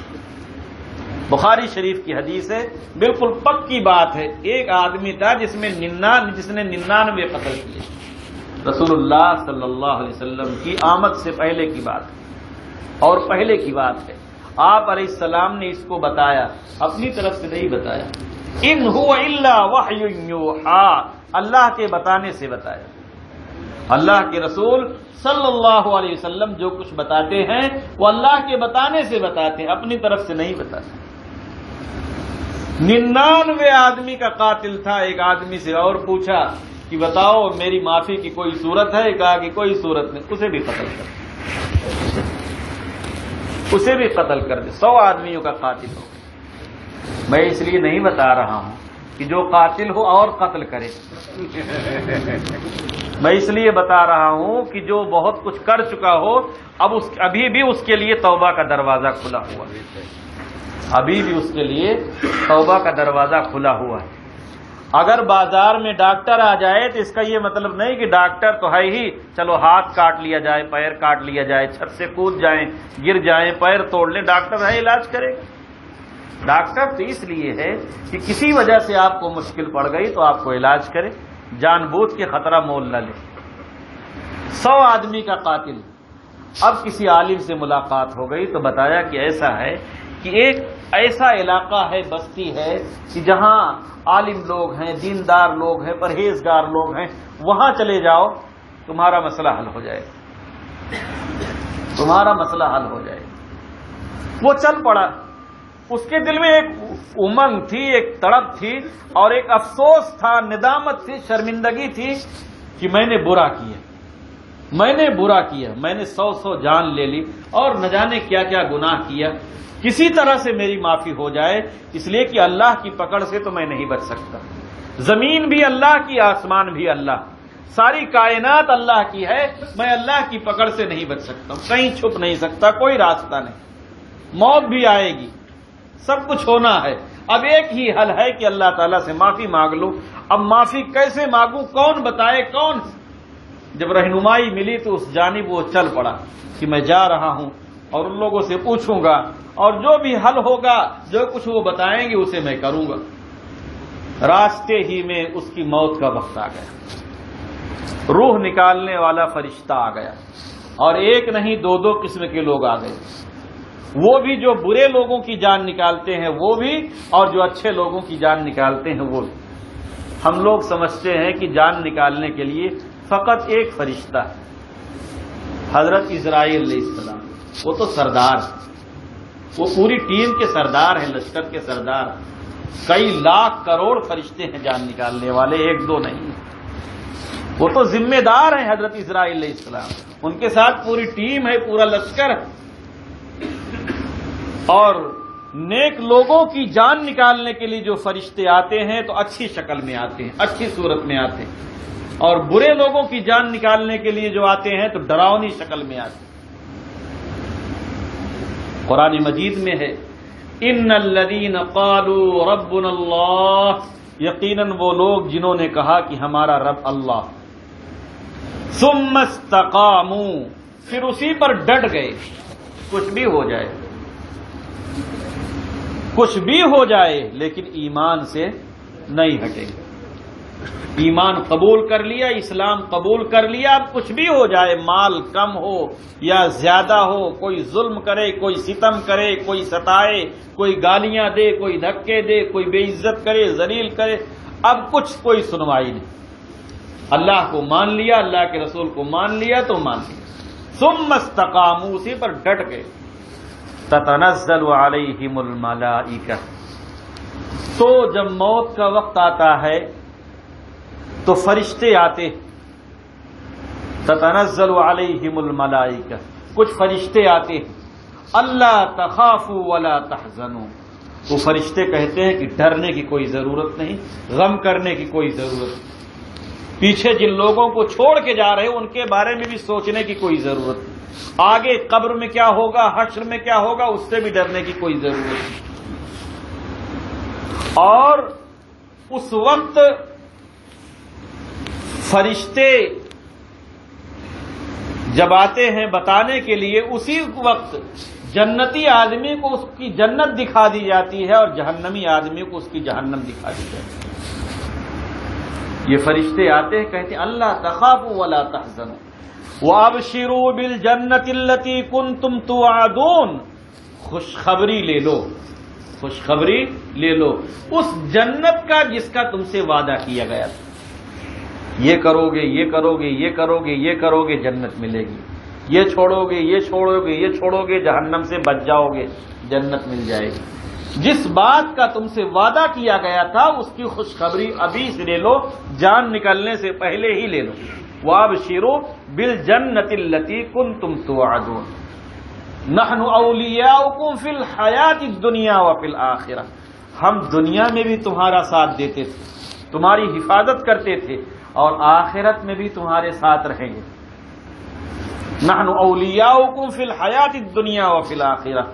بخاری شریف کی حدیث ہے، بالکل پکی بات ہے۔ ایک آدمی تھا جس نے 99 قتل کیے۔ رسول اللہ صلی اللہ علیہ وسلم کی آمد سے پہلے کی بات ہے، اور پہلے کی بات ہے، آپ علیہ السلام نے اس کو بتایا، اپنی طرف سے نہیں بتایا، ان هو الا وحی یوحی، اللہ کے بتانے سے بتایا۔ اللہ کے رسول صلی اللہ علیہ وسلم جو کچھ بتاتے ہیں وہ اللہ کے بتانے سے بتاتے ہیں، اپنی طرف سے نہیں بتاتے۔ 99 آدمی کا قاتل تھا. ایک آدمی سے اور پوچھا کہ بتاؤ میری معافی کی کوئی صورت ہے؟ کہا کہ کوئی صورت نہیں. اسے بھی قتل کر دے، اسے بھی قتل کر دے. 100 آدمیوں کا قاتل ہو. میں اس لیے نہیں بتا رہا ہوں کہ جو قاتل ہو اور قتل کرے. میں اس لیے بتا رہا ہوں کہ جو بہت کچھ کر چکا ہو ابھی بھی اس کے لیے توبہ کا دروازہ کھلا ہوا ہے. ابھی بھی اس کے لیے توبہ کا دروازہ کھلا ہوا ہے. اگر بازار میں ڈاکٹر آ جائے تو اس کا یہ مطلب نہیں کہ ڈاکٹر تو ہے ہی، چلو ہاتھ کاٹ لیا جائے، پیر کاٹ لیا جائے، چھت سے کود جائیں، گر جائیں، پیر توڑ لیں، ڈاکٹر ہے علاج کرے گا. ڈاکٹر تو اس لیے ہے کہ کسی وجہ سے آپ کو مشکل پڑ گئی تو آپ کو علاج کرے، جان بوجھ کے خطرہ مول نہ لے. 100 آدمی کا قاتل. اب کسی عالم سے ملاقات ہو گئی تو بتایا کہ ایسا ہے کہ ایک ایسا علاقہ ہے، بستی ہے کہ جہاں عالم لوگ ہیں، دیندار لوگ ہیں، پرہیزگار لوگ ہیں، وہاں چلے جاؤ، تمہارا مسئلہ حل ہو جائے، تمہارا مسئلہ حل ہو جائے. وہ چل پڑا. اس کے دل میں ایک امنگ تھی، ایک تڑپ تھی اور ایک افسوس تھا، ندامت تھی، شرمندگی تھی کہ میں نے برا کیا، میں نے برا کیا، میں نے 100 جان لے لی اور نہ جانے کیا کیا گناہ کیا. کسی طرح سے میری معافی ہو جائے، اس لیے کہ اللہ کی پکڑ سے تو میں نہیں بچ سکتا. زمین بھی اللہ کی، آسمان بھی اللہ، ساری کائنات اللہ کی ہے. میں اللہ کی پکڑ سے نہیں بچ سکتا، کہیں چھپ نہیں سکتا، کوئی راستہ نہیں. موت بھی آئے گی، سب کچھ ہونا ہے. اب ایک ہی حل ہے کہ اللہ تعالیٰ سے معافی مانگ لو. اب معافی کیسے مانگوں، کون بتائے، کون؟ جب رہنمائی ملی تو اس جانب وہ چل پڑا کہ میں جا رہا ہوں اور ان لوگوں سے پوچھوں گا اور جو بھی حل ہوگا، جو کچھ وہ بتائیں گے اسے میں کروں گا. راستے ہی میں اس کی موت کا وقت آ گیا. روح نکالنے والا فرشتہ آ گیا اور ایک نہیں 2 قسم کے لوگ آ گئے. وہ بھی جو برے لوگوں کی جان نکالتے ہیں وہ بھی، اور جو اچھے لوگوں کی جان نکالتے ہیں وہ بھی. ہم لوگ سمجھتے ہیں کہ جان نکالنے کے لیے فقط ایک فرشتہ ہے، حضرت اسرائیل علیہ السلام. وہ تو سردار، وہ پوری ٹیم کے سردار ہیں، لشکر کے سردار. کئی لاکھ کروڑ فرشتے ہیں جان نکالنے والے، 1-2 نہیں. وہ تو ذمہ دار ہیں حضرت اسرائیل علیہ السلام. ان کے ساتھ پوری ٹیم ہے، پورا لشکر ہے. اور نیک لوگوں کی جان نکالنے کے لیے جو فرشتے آتے ہیں تو اچھی شکل میں آتے ہیں، اچھی صورت میں آتے ہیں، اور برے لوگوں کی جان نکالنے کے لیے جو آتے ہیں تو ڈراؤنی شکل میں آتے ہیں. قرآن مجید میں ہے ان الذین قالوا ربنا اللہ، یقیناً وہ لوگ جنہوں نے کہا کہ ہمارا رب اللہ، ثم استقاموا، پھر اسی پر ڈٹ گئے. کچھ بھی ہو جائے، کچھ بھی ہو جائے، لیکن ایمان سے نہیں ہٹے. ایمان قبول کر لیا، اسلام قبول کر لیا. اب کچھ بھی ہو جائے، مال کم ہو یا زیادہ ہو، کوئی ظلم کرے، کوئی ستم کرے، کوئی ستائے، کوئی گالیاں دے، کوئی دھکے دے، کوئی بے عزت کرے، ذلیل کرے، اب کچھ کوئی سنوائی نہیں. اللہ کو مان لیا، اللہ کے رسول کو مان لیا تو مان لیا. ثم استقاموا، اسی پر ڈٹ گئے. تتنزل علیہم الملائکہ، تو جب موت کا وقت آتا ہے تو فرشتے آتے. تتنزل علیہم الملائکہ، کچھ فرشتے آتے. اللہ تخافوا ولا تحزنوا، وہ فرشتے کہتے ہیں کہ ڈرنے کی کوئی ضرورت نہیں، غم کرنے کی کوئی ضرورت نہیں. پیچھے جن لوگوں کو چھوڑ کے جا رہے ہیں ان کے بارے میں بھی سوچنے کی کوئی ضرورت نہیں. آگے قبر میں کیا ہوگا، حشر میں کیا ہوگا، اس سے بھی ڈرنے کی کوئی ضرورت نہیں. اور اس وقت فرشتے جب آتے ہیں بتانے کے لیے، اسی وقت جنتی آدمی کو اس کی جنت دکھا دی جاتی ہے اور جہنمی آدمی کو اس کی جہنم دکھا دی جاتی ہے. یہ فرشتے آتے ہیں، کہتے ہیں اللہ تخافوا ولا تحزنوا وابشروا بالجنۃ التي كنتم توعدون، خوشخبری لے لو، خوشخبری لے لو اس جنت کا جس کا تم سے وعدہ کیا گیا تھا. یہ کرو گے، یہ کرو گے، یہ کرو گے، یہ کرو گے، جنت ملے گی. یہ چھوڑو گے، یہ چھوڑو گے، یہ چھوڑو گے، جہنم سے بچ جاؤ گے، جنت مل جائے گی. جس بات کا تم سے وعدہ کیا گیا تھا اس کی خوشخبری ابھی سے لے لو، جان نکلنے سے پہلے ہی لے لو۔ وَابْشِرُوا بِالْجَنَّةِ الَّتِي كُنتُمْ تُوعَدُونَ نَحْنُ أَوْلِيَاؤُكُمْ فِي الْحَيَاةِ الدُّنْيَا وَفِي الْآخِرَةِ ہم دنیا میں بھی تمہارا ساتھ دیتے تھے، تمہاری حفاظت کرتے تھے، اور آخرت میں بھی تمہارے ساتھ رہیں گے۔ نحن اولیاؤکم فی الحیات الدنیا وفی الآخرہ،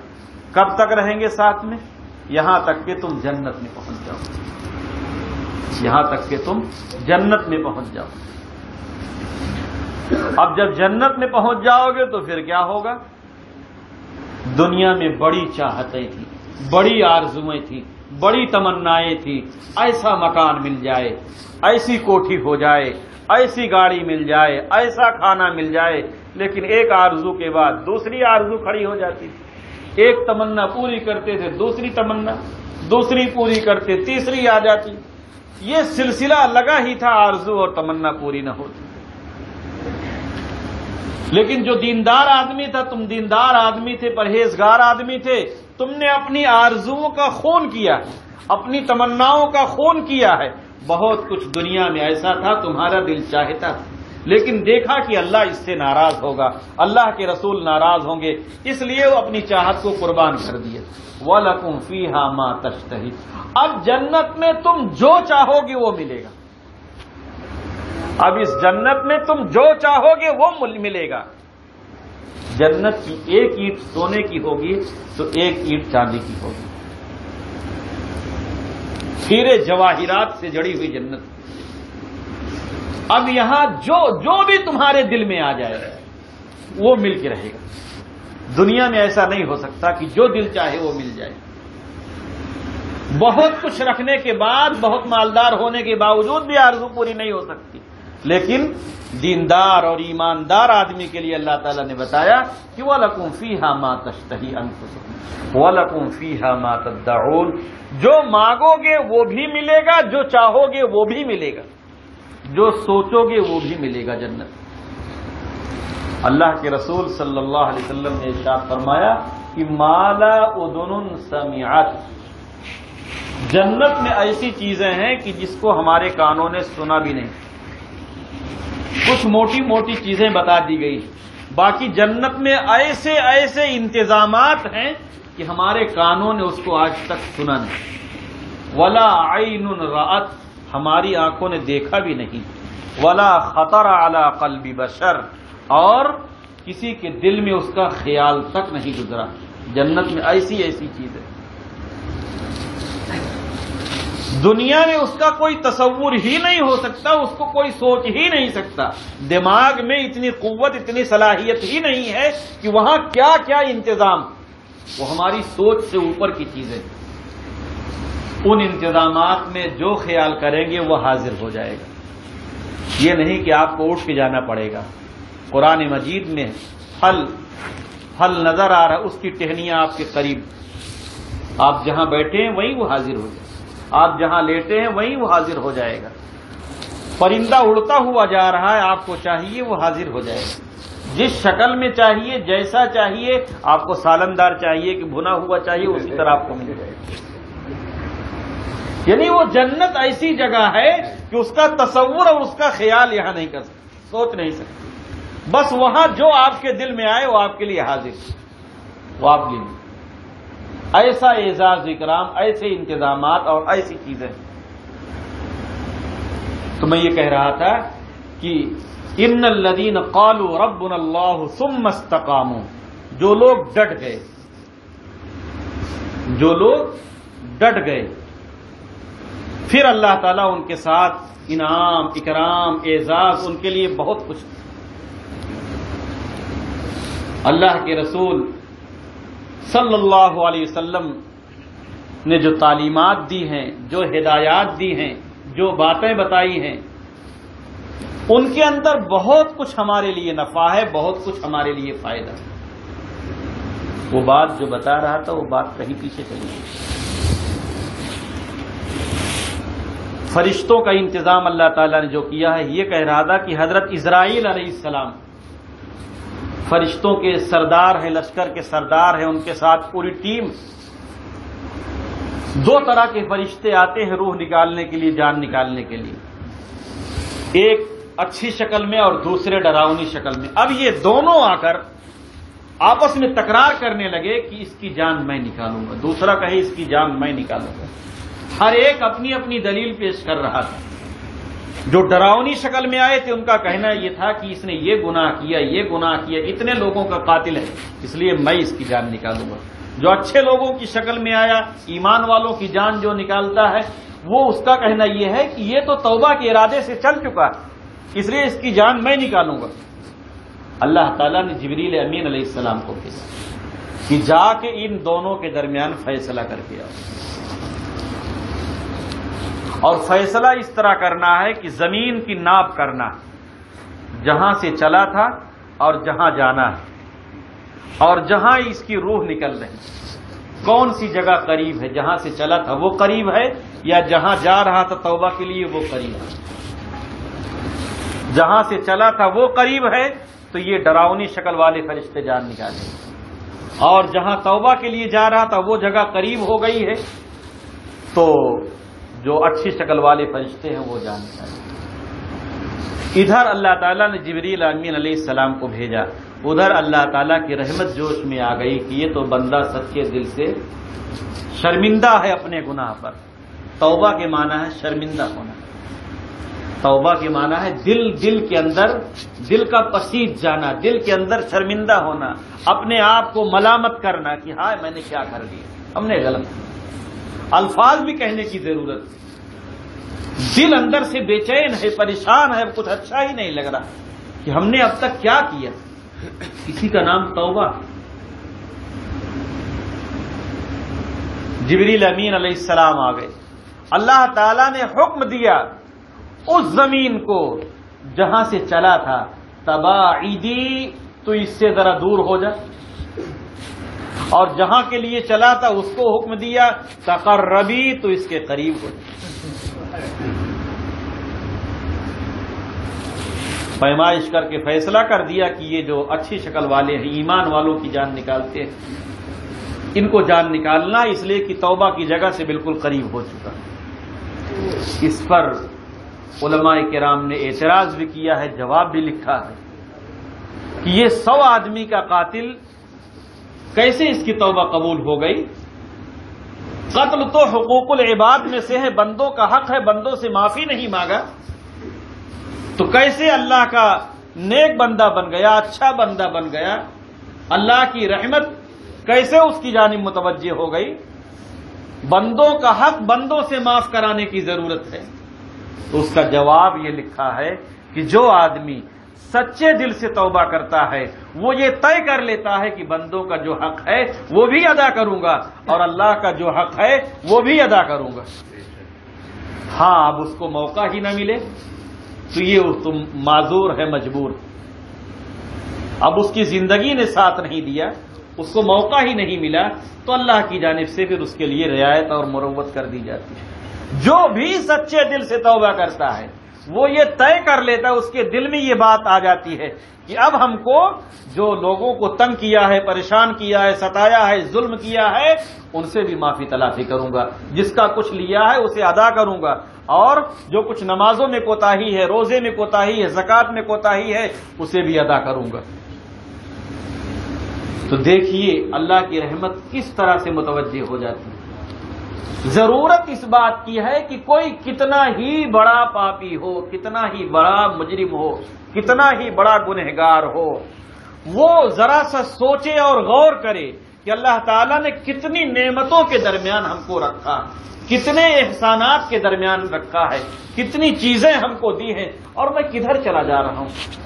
کب تک رہیں گے ساتھ میں؟ یہاں تک کہ تم جنت میں پہنچ جاؤ، یہاں تک کہ تم جنت میں پہنچ جاؤ۔ اب جب جنت میں پہنچ جاؤ گے تو پھر کیا ہوگا؟ دنیا میں بڑی چاہتیں تھیں، بڑی آرزویں تھیں، بڑی تمنائیں تھیں، ایسا مکان مل جائے، ایسی کوٹھی ہو جائے، ایسی گاڑی مل جائے، ایسا کھانا مل جائے، لیکن ایک آرزو کے بعد دوسری آرزو کھڑی ہو جاتی تھی۔ ایک تمنا پوری کرتے تھے، دوسری تمنا، دوسری پوری کرتے تیسری آ جاتی۔ یہ سلسلہ لگا ہی تھا، آرزو اور تمنا پوری نہ ہوتی۔ لیکن جو دیندار آدمی تھا، تم دیندار آدمی تھے، پرہیزگار آدمی تھے، تم نے اپنی آرزوؤں کا خون کیا ہے، اپنی تمناؤں کا خون کیا ہے۔ بہت کچھ دنیا میں ایسا تھا تمہارا دل چاہتا تھا، لیکن دیکھا کہ اللہ اس سے ناراض ہوگا، اللہ کے رسول ناراض ہوں گے، اس لیے وہ اپنی چاہت کو قربان کر دیا۔ وَلَكُمْ فِيهَا مَا تَشْتَهِي اب جنت میں تم جو چاہو گے وہ ملے گا۔ اب اس جنت میں تم جو چاہو گے وہ ملے گا۔ جنت کی ایک اینٹ سونے کی ہوگی تو ایک اینٹ چاندی کی ہوگی، ہیرے جواہرات سے جڑی ہوئی جنت۔ اب یہاں جو بھی تمہارے دل میں آ جائے وہ مل کے رہے گا۔ دنیا میں ایسا نہیں ہو سکتا کہ جو دل چاہے وہ مل جائے۔ بہت کچھ رکھنے کے بعد، بہت مالدار ہونے کے باوجود بھی آرزو پوری نہیں ہو سکتی، لیکن دیندار اور ایماندار آدمی کے لیے اللہ تعالیٰ نے بتایا کہ وَلَكُمْ فِيهَا مَا تَشْتَهِي أَنفُسُكُمْ وَلَكُمْ فِيهَا مَا تَدَّعُونَ جو مانگو گے وہ بھی ملے گا، جو چاہو گے وہ بھی ملے گا، جو سوچو گے وہ بھی ملے گا جنت۔ اللہ کے رسول صلی اللہ علیہ وسلم نے ارشاد فرمایا کہ مَا لَا أُذُنٌ سَمِعَتْ جنت میں ایسی چیزیں ہیں کہ جس کو ہمارے کانوں نے سنا بھی نہیں۔ کچھ موٹی موٹی چیزیں بتا دی گئی، باقی جنت میں ایسے ایسے انتظامات ہیں کہ ہمارے کانوں نے اس کو آج تک سنا نہیں۔ ولا عین رأت ہماری آنکھوں نے دیکھا بھی نہیں، ولا خطر علی قلب بشر اور کسی کے دل میں اس کا خیال تک نہیں گزرا۔ جنت میں ایسی ایسی چیز ہے، دنیا میں اس کا کوئی تصور ہی نہیں ہو سکتا، اس کو کوئی سوچ ہی نہیں سکتا۔ دماغ میں اتنی قوت، اتنی صلاحیت ہی نہیں ہے کہ وہاں کیا کیا انتظام، وہ ہماری سوچ سے اوپر کی چیزیں۔ ان انتظامات میں جو خیال کریں گے وہ حاضر ہو جائے گا۔ یہ نہیں کہ آپ کو اٹھ کے جانا پڑے گا۔ قرآن مجید میں پھل نظر آ رہا، اس کی ٹہنیاں آپ کے قریب، آپ جہاں بیٹھے ہیں وہیں وہ حاضر ہو جائے، آپ جہاں لیٹے ہیں وہیں وہ حاضر ہو جائے گا۔ پرندہ اڑتا ہوا جا رہا ہے، آپ کو چاہیے وہ حاضر ہو جائے گا، جس شکل میں چاہیے، جیسا چاہیے، آپ کو سالندار چاہیے کہ بھنا ہوا چاہیے، اسی طرح آپ کو مل جائے گا۔ یعنی وہ جنت ایسی جگہ ہے کہ اس کا تصور اور اس کا خیال یہاں نہیں کر سکتے، سوچ نہیں سکتے۔ بس وہاں جو آپ کے دل میں آئے وہ آپ کے لیے حاضر، وہ آپ کے لیے ایسا اعزاز اکرام، ایسے انتظامات اور ایسی چیزیں۔ تو میں یہ کہہ رہا تھا کہ ان الذین قالوا ربنا اللہ ثم استقاموا جو لوگ ڈٹ گئے، جو لوگ ڈٹ گئے، پھر اللہ تعالیٰ ان کے ساتھ انعام، اکرام، اعزاز، ان کے لیے بہت کچھ۔ اللہ کے رسول صلی اللہ علیہ وسلم نے جو تعلیمات دی ہیں، جو ہدایات دی ہیں، جو باتیں بتائی ہیں، ان کے اندر بہت کچھ ہمارے لیے نفع ہے، بہت کچھ ہمارے لیے فائدہ ہے۔ وہ بات جو بتا رہا تھا وہ بات کہیں پیچھے چلی گئی۔ فرشتوں کا انتظام اللہ تعالیٰ نے جو کیا ہے، یہ کہہ رہا تھا کہ حضرت اسرائیل علیہ السلام فرشتوں کے سردار ہیں، لشکر کے سردار ہیں، ان کے ساتھ پوری ٹیم، دو طرح کے فرشتے آتے ہیں روح نکالنے کے لیے، جان نکالنے کے لیے، ایک اچھی شکل میں اور دوسرے ڈراؤنی شکل میں۔ اب یہ دونوں آ کر آپس میں تکرار کرنے لگے کہ اس کی جان میں نکالوں گا، دوسرا کہے اس کی جان میں نکالوں گا۔ ہر ایک اپنی اپنی دلیل پیش کر رہا تھا۔ جو ڈراؤنی شکل میں آئے تھے ان کا کہنا یہ تھا کہ اس نے یہ گناہ کیا، یہ گناہ کیا، اتنے لوگوں کا قاتل ہے، اس لیے میں اس کی جان نکالوں گا۔ جو اچھے لوگوں کی شکل میں آیا، ایمان والوں کی جان جو نکالتا ہے، وہ اس کا کہنا یہ ہے کہ یہ تو توبہ کے ارادے سے چل چکا ہے، اس لیے اس کی جان میں نکالوں گا۔ اللہ تعالیٰ نے جبریل امین علیہ السلام کو بھیجا کہ جا کے ان دونوں کے درمیان فیصلہ کر کے آؤ، اور فیصلہ اس طرح کرنا ہے کہ زمین کی ناپ کرنا، جہاں سے چلا تھا اور جہاں جانا ہے، اور جہاں اس کی روح نکل رہی، کون سی جگہ قریب ہے، جہاں سے چلا تھا وہ قریب ہے یا جہاں جا رہا تھا توبہ کے لیے وہ قریب ہے۔ جہاں سے چلا تھا وہ قریب ہے تو یہ ڈراؤنی شکل والے فرشتے جان نکالیں، اور جہاں توبہ کے لیے جا رہا تھا وہ جگہ قریب ہو گئی ہے تو جو اچھی شکل والے فرشتے ہیں وہ جان نکالیں۔ ادھر اللہ تعالیٰ نے جبریل امین علیہ السلام کو بھیجا، ادھر اللہ تعالیٰ کی رحمت جوش میں آ گئی کہ یہ تو بندہ سچے دل سے شرمندہ ہے اپنے گناہ پر۔ توبہ کے معنی ہے شرمندہ ہونا، توبہ کے معنی ہے دل کے اندر، دل کا پسیج جانا، دل کے اندر شرمندہ ہونا، اپنے آپ کو ملامت کرنا کہ ہائے میں نے کیا کر دیا، ہم نے غلط کیا۔ الفاظ بھی کہنے کی ضرورت ہے، دل اندر سے بے چین ہے، پریشان ہے، کچھ اچھا ہی نہیں لگ رہا کہ ہم نے اب تک کیا کیا، اسی کا نام توبہ۔ جبریل امین علیہ السلام آ گئے، اللہ تعالیٰ نے حکم دیا اس زمین کو جہاں سے چلا تھا تباعدی، تو اس سے ذرا دور ہو جا، اور جہاں کے لیے چلا تھا اس کو حکم دیا تقربی، تو اس کے قریب ہو جا۔ پیمائش کر کے فیصلہ کر دیا کہ یہ جو اچھی شکل والے ہیں، ایمان والوں کی جان نکالتے ہیں، ان کو جان نکالنا اس لیے کہ توبہ کی جگہ سے بالکل قریب ہو چکا۔ اس پر علماء کرام نے اعتراض بھی کیا ہے، جواب بھی لکھا ہے کہ یہ 100 آدمی کا قاتل کیسے اس کی توبہ قبول ہو گئی؟ قتل تو حقوق العباد میں سے ہے، بندوں کا حق ہے، بندوں سے معافی نہیں مانگا، تو کیسے اللہ کا نیک بندہ بن گیا، اچھا بندہ بن گیا، اللہ کی رحمت کیسے اس کی جانب متوجہ ہو گئی؟ بندوں کا حق بندوں سے معاف کرانے کی ضرورت ہے۔ تو اس کا جواب یہ لکھا ہے کہ جو آدمی سچے دل سے توبہ کرتا ہے وہ یہ طے کر لیتا ہے کہ بندوں کا جو حق ہے وہ بھی ادا کروں گا اور اللہ کا جو حق ہے وہ بھی ادا کروں گا۔ ہاں اب اس کو موقع ہی نہ ملے تو یہ تم معذور ہے، مجبور، اب اس کی زندگی نے ساتھ نہیں دیا، اس کو موقع ہی نہیں ملا، تو اللہ کی جانب سے پھر اس کے لیے رعایت اور مروت کر دی جاتی ہے۔ جو بھی سچے دل سے توبہ کرتا ہے وہ یہ طے کر لیتا ہے، اس کے دل میں یہ بات آ جاتی ہے کہ اب ہم کو جو لوگوں کو تنگ کیا ہے، پریشان کیا ہے، ستایا ہے، ظلم کیا ہے، ان سے بھی معافی تلافی کروں گا، جس کا کچھ لیا ہے اسے ادا کروں گا، اور جو کچھ نمازوں میں کوتاہی ہے، روزے میں کوتاہی ہے، زکوٰۃ میں کوتاہی ہے، اسے بھی ادا کروں گا۔ تو دیکھیے اللہ کی رحمت کس طرح سے متوجہ ہو جاتی ہے۔ ضرورت اس بات کی ہے کہ کوئی کتنا ہی بڑا پاپی ہو، کتنا ہی بڑا مجرم ہو، کتنا ہی بڑا گنہگار ہو، وہ ذرا سا سوچے اور غور کرے کہ اللہ تعالیٰ نے کتنی نعمتوں کے درمیان ہم کو رکھا، کتنے احسانات کے درمیان رکھا ہے، کتنی چیزیں ہم کو دی ہیں، اور میں کدھر چلا جا رہا ہوں۔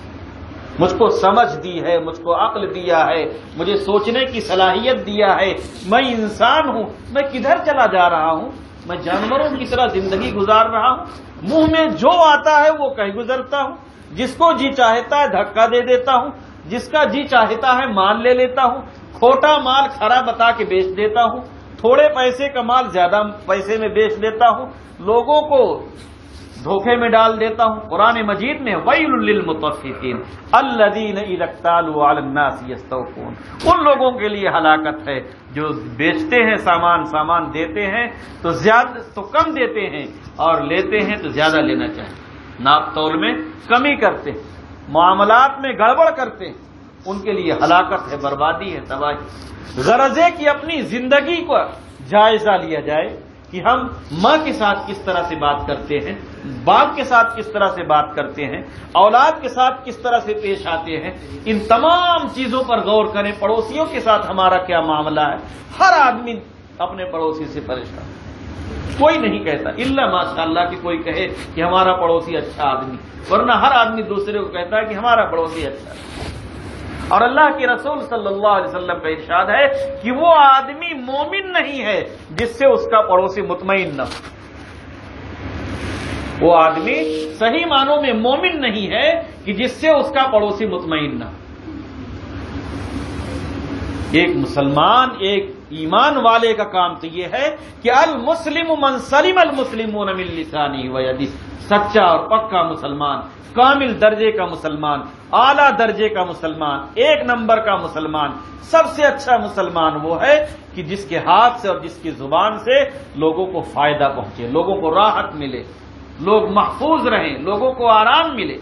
مجھ کو سمجھ دی ہے، مجھ کو عقل دیا ہے، مجھے سوچنے کی صلاحیت دیا ہے، میں انسان ہوں، میں کدھر چلا جا رہا ہوں؟ میں جانوروں کی طرح زندگی گزار رہا ہوں، منہ میں جو آتا ہے وہ کہہ گزرتا ہوں، جس کو جی چاہتا ہے دھکا دے دیتا ہوں، جس کا جی چاہتا ہے مال لے لیتا ہوں، کھوٹا مال کھرا بتا کے بیچ دیتا ہوں، تھوڑے پیسے کا مال زیادہ پیسے میں بیچ دیتا ہوں، لوگوں کو دھوکے میں ڈال دیتا ہوں۔ قرآن مجید میں ویل للمطففین الذین اذا اکتالوا علی الناس یستوفون، ان لوگوں کے لیے ہلاکت ہے جو بیچتے ہیں سامان دیتے ہیں تو زیادہ تو کم دیتے ہیں اور لیتے ہیں تو زیادہ لینا چاہیے، ناپ تول میں کمی کرتے ہیں، معاملات میں گڑبڑ کرتے ہیں، ان کے لیے ہلاکت ہے، بربادی ہے، تباہی۔ غرض ہے کہ اپنی زندگی کو جائزہ لیا جائے کہ ہم ماں کے ساتھ کس طرح سے بات کرتے ہیں، باپ کے ساتھ کس طرح سے بات کرتے ہیں، اولاد کے ساتھ کس طرح سے پیش آتے ہیں، ان تمام چیزوں پر غور کریں۔ پڑوسیوں کے ساتھ ہمارا کیا معاملہ ہے؟ ہر آدمی اپنے پڑوسی سے پریشان، کوئی نہیں کہتا الا ماشاء اللہ کہ کوئی کہے کہ ہمارا پڑوسی اچھا آدمی، ورنہ ہر آدمی دوسرے کو کہتا ہے کہ ہمارا پڑوسی اچھا ہے۔ اور اللہ کے رسول صلی اللہ علیہ وسلم کا ارشاد ہے کہ وہ آدمی مومن نہیں ہے جس سے اس کا پڑوسی مطمئن نہ ہو۔ وہ آدمی صحیح معنوں میں مومن نہیں ہے کہ جس سے اس کا پڑوسی مطمئن نہ ہو۔ ایک مسلمان، ایک ایمان والے کا کام تو یہ ہے کہ المسلم من سلم المسلمون من لسانہ و یدہ، سچا اور پکا مسلمان، کامل درجے کا مسلمان، اعلیٰ درجے کا مسلمان، ایک نمبر کا مسلمان، سب سے اچھا مسلمان وہ ہے کہ جس کے ہاتھ سے اور جس کی زبان سے لوگوں کو فائدہ پہنچے، لوگوں کو راحت ملے، لوگ محفوظ رہیں، لوگوں کو آرام ملے۔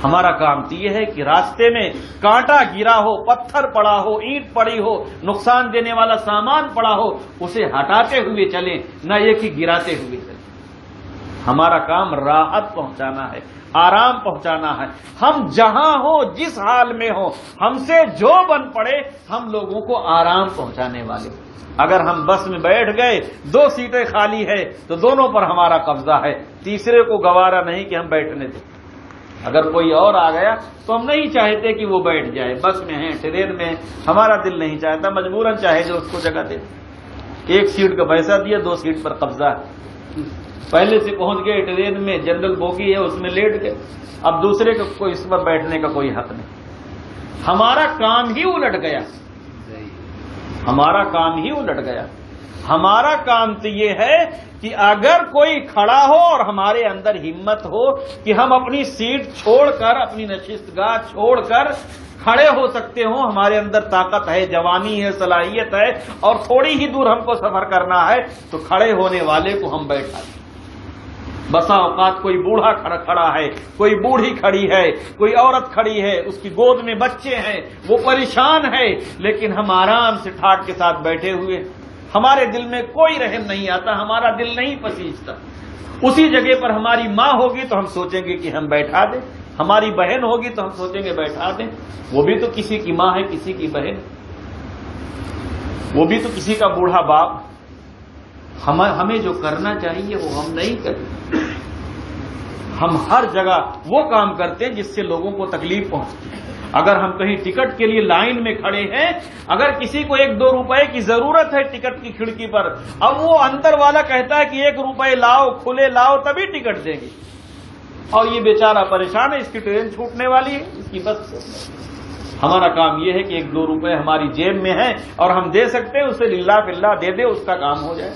ہمارا کام تو یہ ہے کہ راستے میں کانٹا گرا ہو، پتھر پڑا ہو، اینٹ پڑی ہو، نقصان دینے والا سامان پڑا ہو، اسے ہٹاتے ہوئے چلیں، نہ یہ کہ گراتے ہوئے چلیں۔ ہمارا کام راحت پہنچانا ہے، آرام پہنچانا ہے۔ ہم جہاں ہوں، جس حال میں ہوں، ہم سے جو بن پڑے ہم لوگوں کو آرام پہنچانے والے۔ اگر ہم بس میں بیٹھ گئے، 2 سیٹیں خالی ہے تو دونوں پر ہمارا قبضہ ہے، تیسرے کو گوارا نہیں کہ ہم بیٹھنے دیں۔ اگر کوئی اور آ گیا تو ہم نہیں چاہتے کہ وہ بیٹھ جائے، بس میں ہیں، ٹرین میں، ہمارا دل نہیں چاہتا، مجبوراً چاہے جو اس کو جگہ دے۔ 1 سیٹ کا پیسہ دیا، 2 سیٹ پر قبضہ ہے۔ پہلے سے پہنچ گئے ٹرین میں، جنرل بوگی ہے اس میں لیٹ گئے، اب دوسرے کو کوئی اس پر بیٹھنے کا کوئی حق نہیں۔ ہمارا کام ہی الٹ گیا، ہمارا کام ہی الٹ گیا۔ ہمارا کام تو یہ ہے کہ اگر کوئی کھڑا ہو اور ہمارے اندر ہمت ہو کہ ہم اپنی سیٹ چھوڑ کر، اپنی نشست گاہ چھوڑ کر کھڑے ہو سکتے ہوں، ہمارے اندر طاقت ہے، جوانی ہے، صلاحیت ہے، اور تھوڑی ہی دور ہم کو سفر کرنا ہے تو کھڑے ہونے والے کو ہم بیٹھا دیں۔ بسا اوقات کوئی بوڑھا کھڑا ہے، کوئی بوڑھی کھڑی ہے، کوئی عورت کھڑی ہے، اس کی گود میں بچے ہیں، وہ پریشان ہے، لیکن ہم آرام سے ٹھاٹ کے ساتھ بیٹھے ہوئے، ہمارے دل میں کوئی رحم نہیں آتا، ہمارا دل نہیں پسیجتا۔ اسی جگہ پر ہماری ماں ہوگی تو ہم سوچیں گے کہ ہم بیٹھا دیں، ہماری بہن ہوگی تو ہم سوچیں گے بیٹھا دیں، وہ بھی تو کسی کی ماں ہے، کسی کی بہن، وہ بھی تو کسی کا بوڑھا باپ۔ ہمیں جو کرنا چاہیے وہ ہم نہیں کرتے، ہم ہر جگہ وہ کام کرتے ہیں جس سے لوگوں کو تکلیف پہنچتی ہے۔ اگر ہم کہیں ٹکٹ کے لیے لائن میں کھڑے ہیں، اگر کسی کو 1-2 روپے کی ضرورت ہے ٹکٹ کی کھڑکی پر، اب وہ اندر والا کہتا ہے کہ 1 روپے لاؤ، کھلے لاؤ تبھی ٹکٹ دیں گے، اور یہ بیچارہ پریشان ہے، اس کی ٹرین چھوٹنے والی ہے، اس کی بس۔ ہمارا کام یہ ہے کہ 1-2 روپے ہماری جیب میں ہیں اور ہم دے سکتے ہیں، اسے للہ فلہ دے دے، اس کا کام ہو جائے۔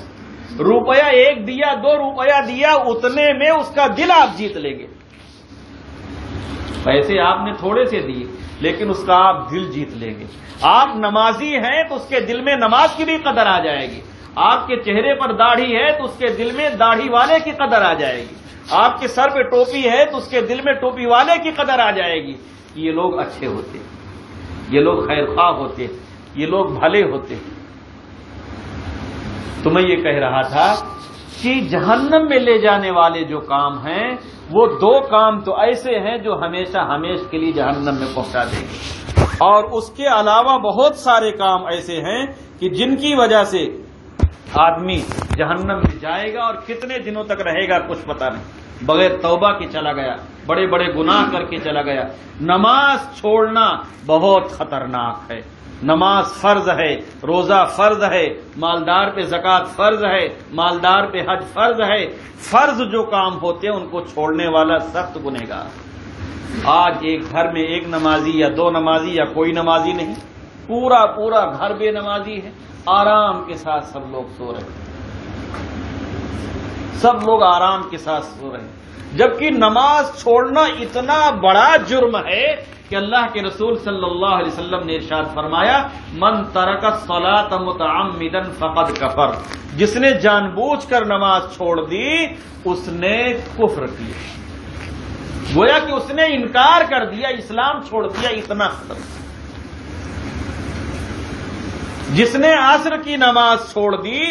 روپیہ 1 دیا، 2 روپیہ دیا، اتنے میں اس کا دل آپ جیت لیں گے۔ پیسے آپ نے تھوڑے سے دیے لیکن اس کا آپ دل جیت لیں گے۔ آپ نمازی ہیں تو اس کے دل میں نماز کی بھی قدر آ جائے گی، آپ کے چہرے پر داڑھی ہے تو اس کے دل میں داڑھی والے کی قدر آ جائے گی، آپ کے سر پہ ٹوپی ہے تو اس کے دل میں ٹوپی والے کی قدر آ جائے گی۔ یہ لوگ اچھے ہوتے، یہ لوگ خیر خواہ ہوتے، یہ لوگ بھلے ہوتے۔ تو میں یہ کہہ رہا تھا کہ جہنم میں لے جانے والے جو کام ہیں وہ 2 کام تو ایسے ہیں جو ہمیشہ کے لیے جہنم میں پہنچا دیں گے، اور اس کے علاوہ بہت سارے کام ایسے ہیں کہ جن کی وجہ سے آدمی جہنم میں جائے گا اور کتنے دنوں تک رہے گا کچھ پتہ نہیں، بغیر توبہ کے چلا گیا، بڑے بڑے گناہ کر کے چلا گیا۔ نماز چھوڑنا بہت خطرناک ہے، نماز فرض ہے، روزہ فرض ہے، مالدار پہ زکوٰۃ فرض ہے، مالدار پہ حج فرض ہے۔ فرض جو کام ہوتے ہیں ان کو چھوڑنے والا سخت گنہگار۔ آج ایک گھر میں 1 نمازی یا 2 نمازی یا کوئی نمازی نہیں، پورا گھر بے نمازی ہے، آرام کے ساتھ سب لوگ سو رہے ہیں، سب لوگ آرام کے ساتھ سو رہے ہیں، جبکہ نماز چھوڑنا اتنا بڑا جرم ہے کہ اللہ کے رسول صلی اللہ علیہ وسلم نے ارشاد فرمایا من ترک الصلاۃ متعمدا فقد کفر، جس نے جان بوجھ کر نماز چھوڑ دی اس نے کفر کیا، گویا کہ اس نے انکار کر دیا، اسلام چھوڑ دیا، اتنا ختم۔ جس نے عصر کی نماز چھوڑ دی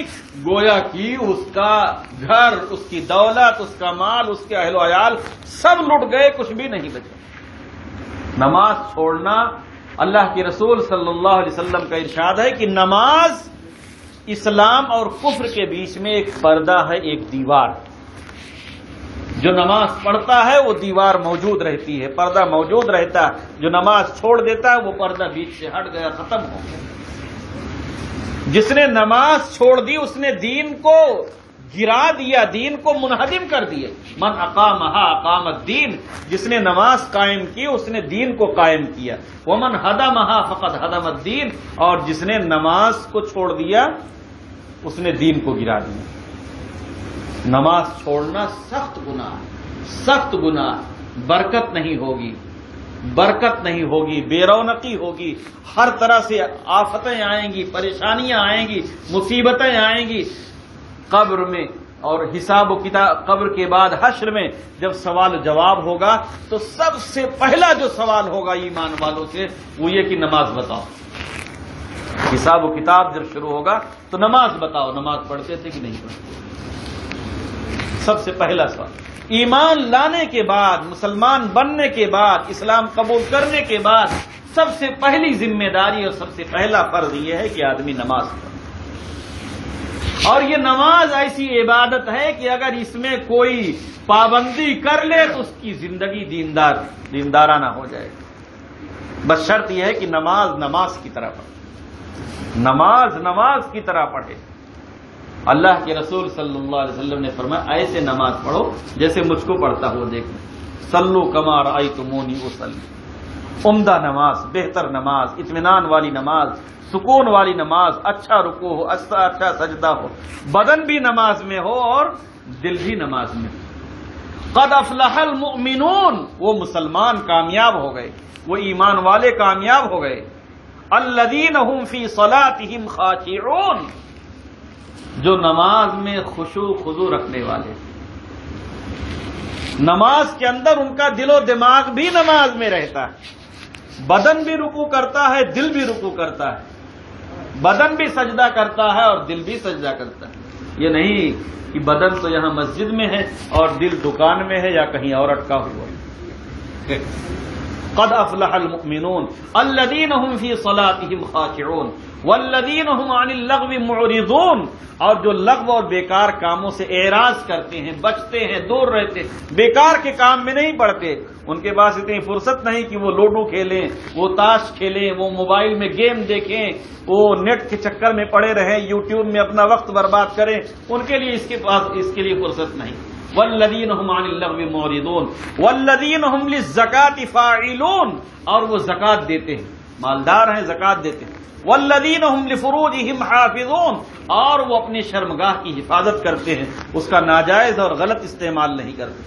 گویا کہ اس کا گھر، اس کی دولت، اس کا مال، اس کے اہل و عیال سب لٹ گئے، کچھ بھی نہیں بچا۔ نماز چھوڑنا، اللہ کے رسول صلی اللہ علیہ وسلم کا ارشاد ہے کہ نماز اسلام اور کفر کے بیچ میں ایک پردہ ہے، ایک دیوار۔ جو نماز پڑھتا ہے وہ دیوار موجود رہتی ہے، پردہ موجود رہتا ہے، جو نماز چھوڑ دیتا ہے وہ پردہ بیچ سے ہٹ گیا، ختم ہو گیا۔ جس نے نماز چھوڑ دی اس نے دین کو گرا دیا، دین کو منہدم کر دیا۔ من اقامہا اقام الدین، جس نے نماز قائم کی اس نے دین کو قائم کیا۔ ومن ہدمہا فقد ہدم الدین، اور جس نے نماز کو چھوڑ دیا اس نے دین کو گرا دیا۔ نماز چھوڑنا سخت گناہ، سخت گناہ، برکت نہیں ہوگی، برکت نہیں ہوگی، بے رونقی ہوگی، ہر طرح سے آفتیں آئیں گی، پریشانیاں آئیں گی، مصیبتیں آئیں گی قبر میں، اور حساب و کتاب قبر کے بعد حشر میں جب سوال و جواب ہوگا تو سب سے پہلا جو سوال ہوگا ایمان والوں سے وہ یہ کہ نماز بتاؤ۔ حساب و کتاب جب شروع ہوگا تو نماز بتاؤ، نماز پڑھتے تھے کہ نہیں پڑھتے؟ سب سے پہلا سوال۔ ایمان لانے کے بعد، مسلمان بننے کے بعد، اسلام قبول کرنے کے بعد سب سے پہلی ذمہ داری اور سب سے پہلا فرض یہ ہے کہ آدمی نماز پڑھے۔ اور یہ نماز ایسی عبادت ہے کہ اگر اس میں کوئی پابندی کر لے تو اس کی زندگی دیندارانہ ہو جائے گی۔ بس شرط یہ ہے کہ نماز نماز کی طرح پڑھے، نماز نماز کی طرح پڑھے۔ اللہ کے رسول صلی اللہ علیہ وسلم نے فرمایا ایسے نماز پڑھو جیسے مجھ کو پڑھتا ہو دیکھنا، صلو کما رأیتمونی اصلی۔ عمدہ نماز، بہتر نماز، اطمینان والی نماز، سکون والی نماز، اچھا رکوع ہو، اچھا سجدہ ہو، بدن بھی نماز میں ہو اور دل بھی نماز میں ہو۔ قد افلح المؤمنون، وہ مسلمان کامیاب ہو گئے، وہ ایمان والے کامیاب ہو گئے۔ الذین هم فی صلاتهم خاشعون، جو نماز میں خشوع خضوع رکھنے والے، نماز کے اندر ان کا دل و دماغ بھی نماز میں رہتا ہے، بدن بھی رکوع کرتا ہے، دل بھی رکوع کرتا ہے، بدن بھی سجدہ کرتا ہے اور دل بھی سجدہ کرتا ہے۔ یہ نہیں کہ بدن تو یہاں مسجد میں ہے اور دل دکان میں ہے یا کہیں اور اٹکا ہوا ہے۔ قد افلح المؤمنون الذین هم فی صلاتهم خاشعون والذین هم عن اللغو معرضون، اور جو لغو اور بیکار کاموں سے اعراض کرتے ہیں، بچتے ہیں، دور رہتے ہیں، بیکار کے کام میں نہیں پڑتے، ان کے پاس اتنی فرصت نہیں کہ وہ لوڈو کھیلیں، وہ تاش کھیلیں، وہ موبائل میں گیم دیکھیں، وہ نیٹ کے چکر میں پڑے رہیں، یوٹیوب میں اپنا وقت برباد کریں، ان کے لیے اس کے لیے فرصت نہیں۔ والذین هم عن اللغو معرضون والذین هم للزکاة فاعلون، اور وہ زکات دیتے ہیں، مالدار ہیں، زکات دیتے ہیں۔ والذین هم لفروجهم حافظون، اور وہ اپنی شرمگاہ کی حفاظت کرتے ہیں، اس کا ناجائز اور غلط استعمال نہیں کرتے۔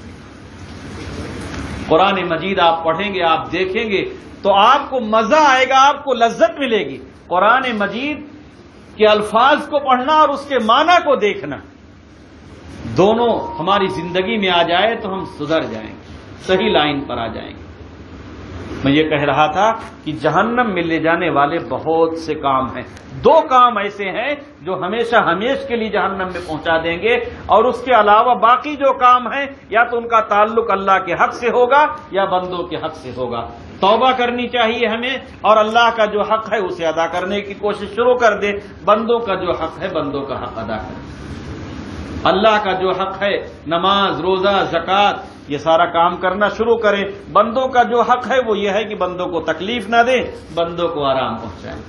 قرآن مجید آپ پڑھیں گے، آپ دیکھیں گے تو آپ کو مزہ آئے گا، آپ کو لذت ملے گی۔ قرآن مجید کے الفاظ کو پڑھنا اور اس کے معنی کو دیکھنا، دونوں ہماری زندگی میں آ جائے تو ہم سدھر جائیں گے، صحیح لائن پر آ جائیں گے۔ میں یہ کہہ رہا تھا کہ جہنم میں لے جانے والے بہت سے کام ہیں، دو کام ایسے ہیں جو ہمیشہ ہمیش کے لیے جہنم میں پہنچا دیں گے، اور اس کے علاوہ باقی جو کام ہیں یا تو ان کا تعلق اللہ کے حق سے ہوگا یا بندوں کے حق سے ہوگا۔ توبہ کرنی چاہیے ہمیں، اور اللہ کا جو حق ہے اسے ادا کرنے کی کوشش شروع کر دے، بندوں کا جو حق ہے بندوں کا حق ادا کریں۔ اللہ کا جو حق ہے نماز، روزہ، زکوٰۃ، یہ سارا کام کرنا شروع کریں۔ بندوں کا جو حق ہے وہ یہ ہے کہ بندوں کو تکلیف نہ دیں، بندوں کو آرام پہنچائیں۔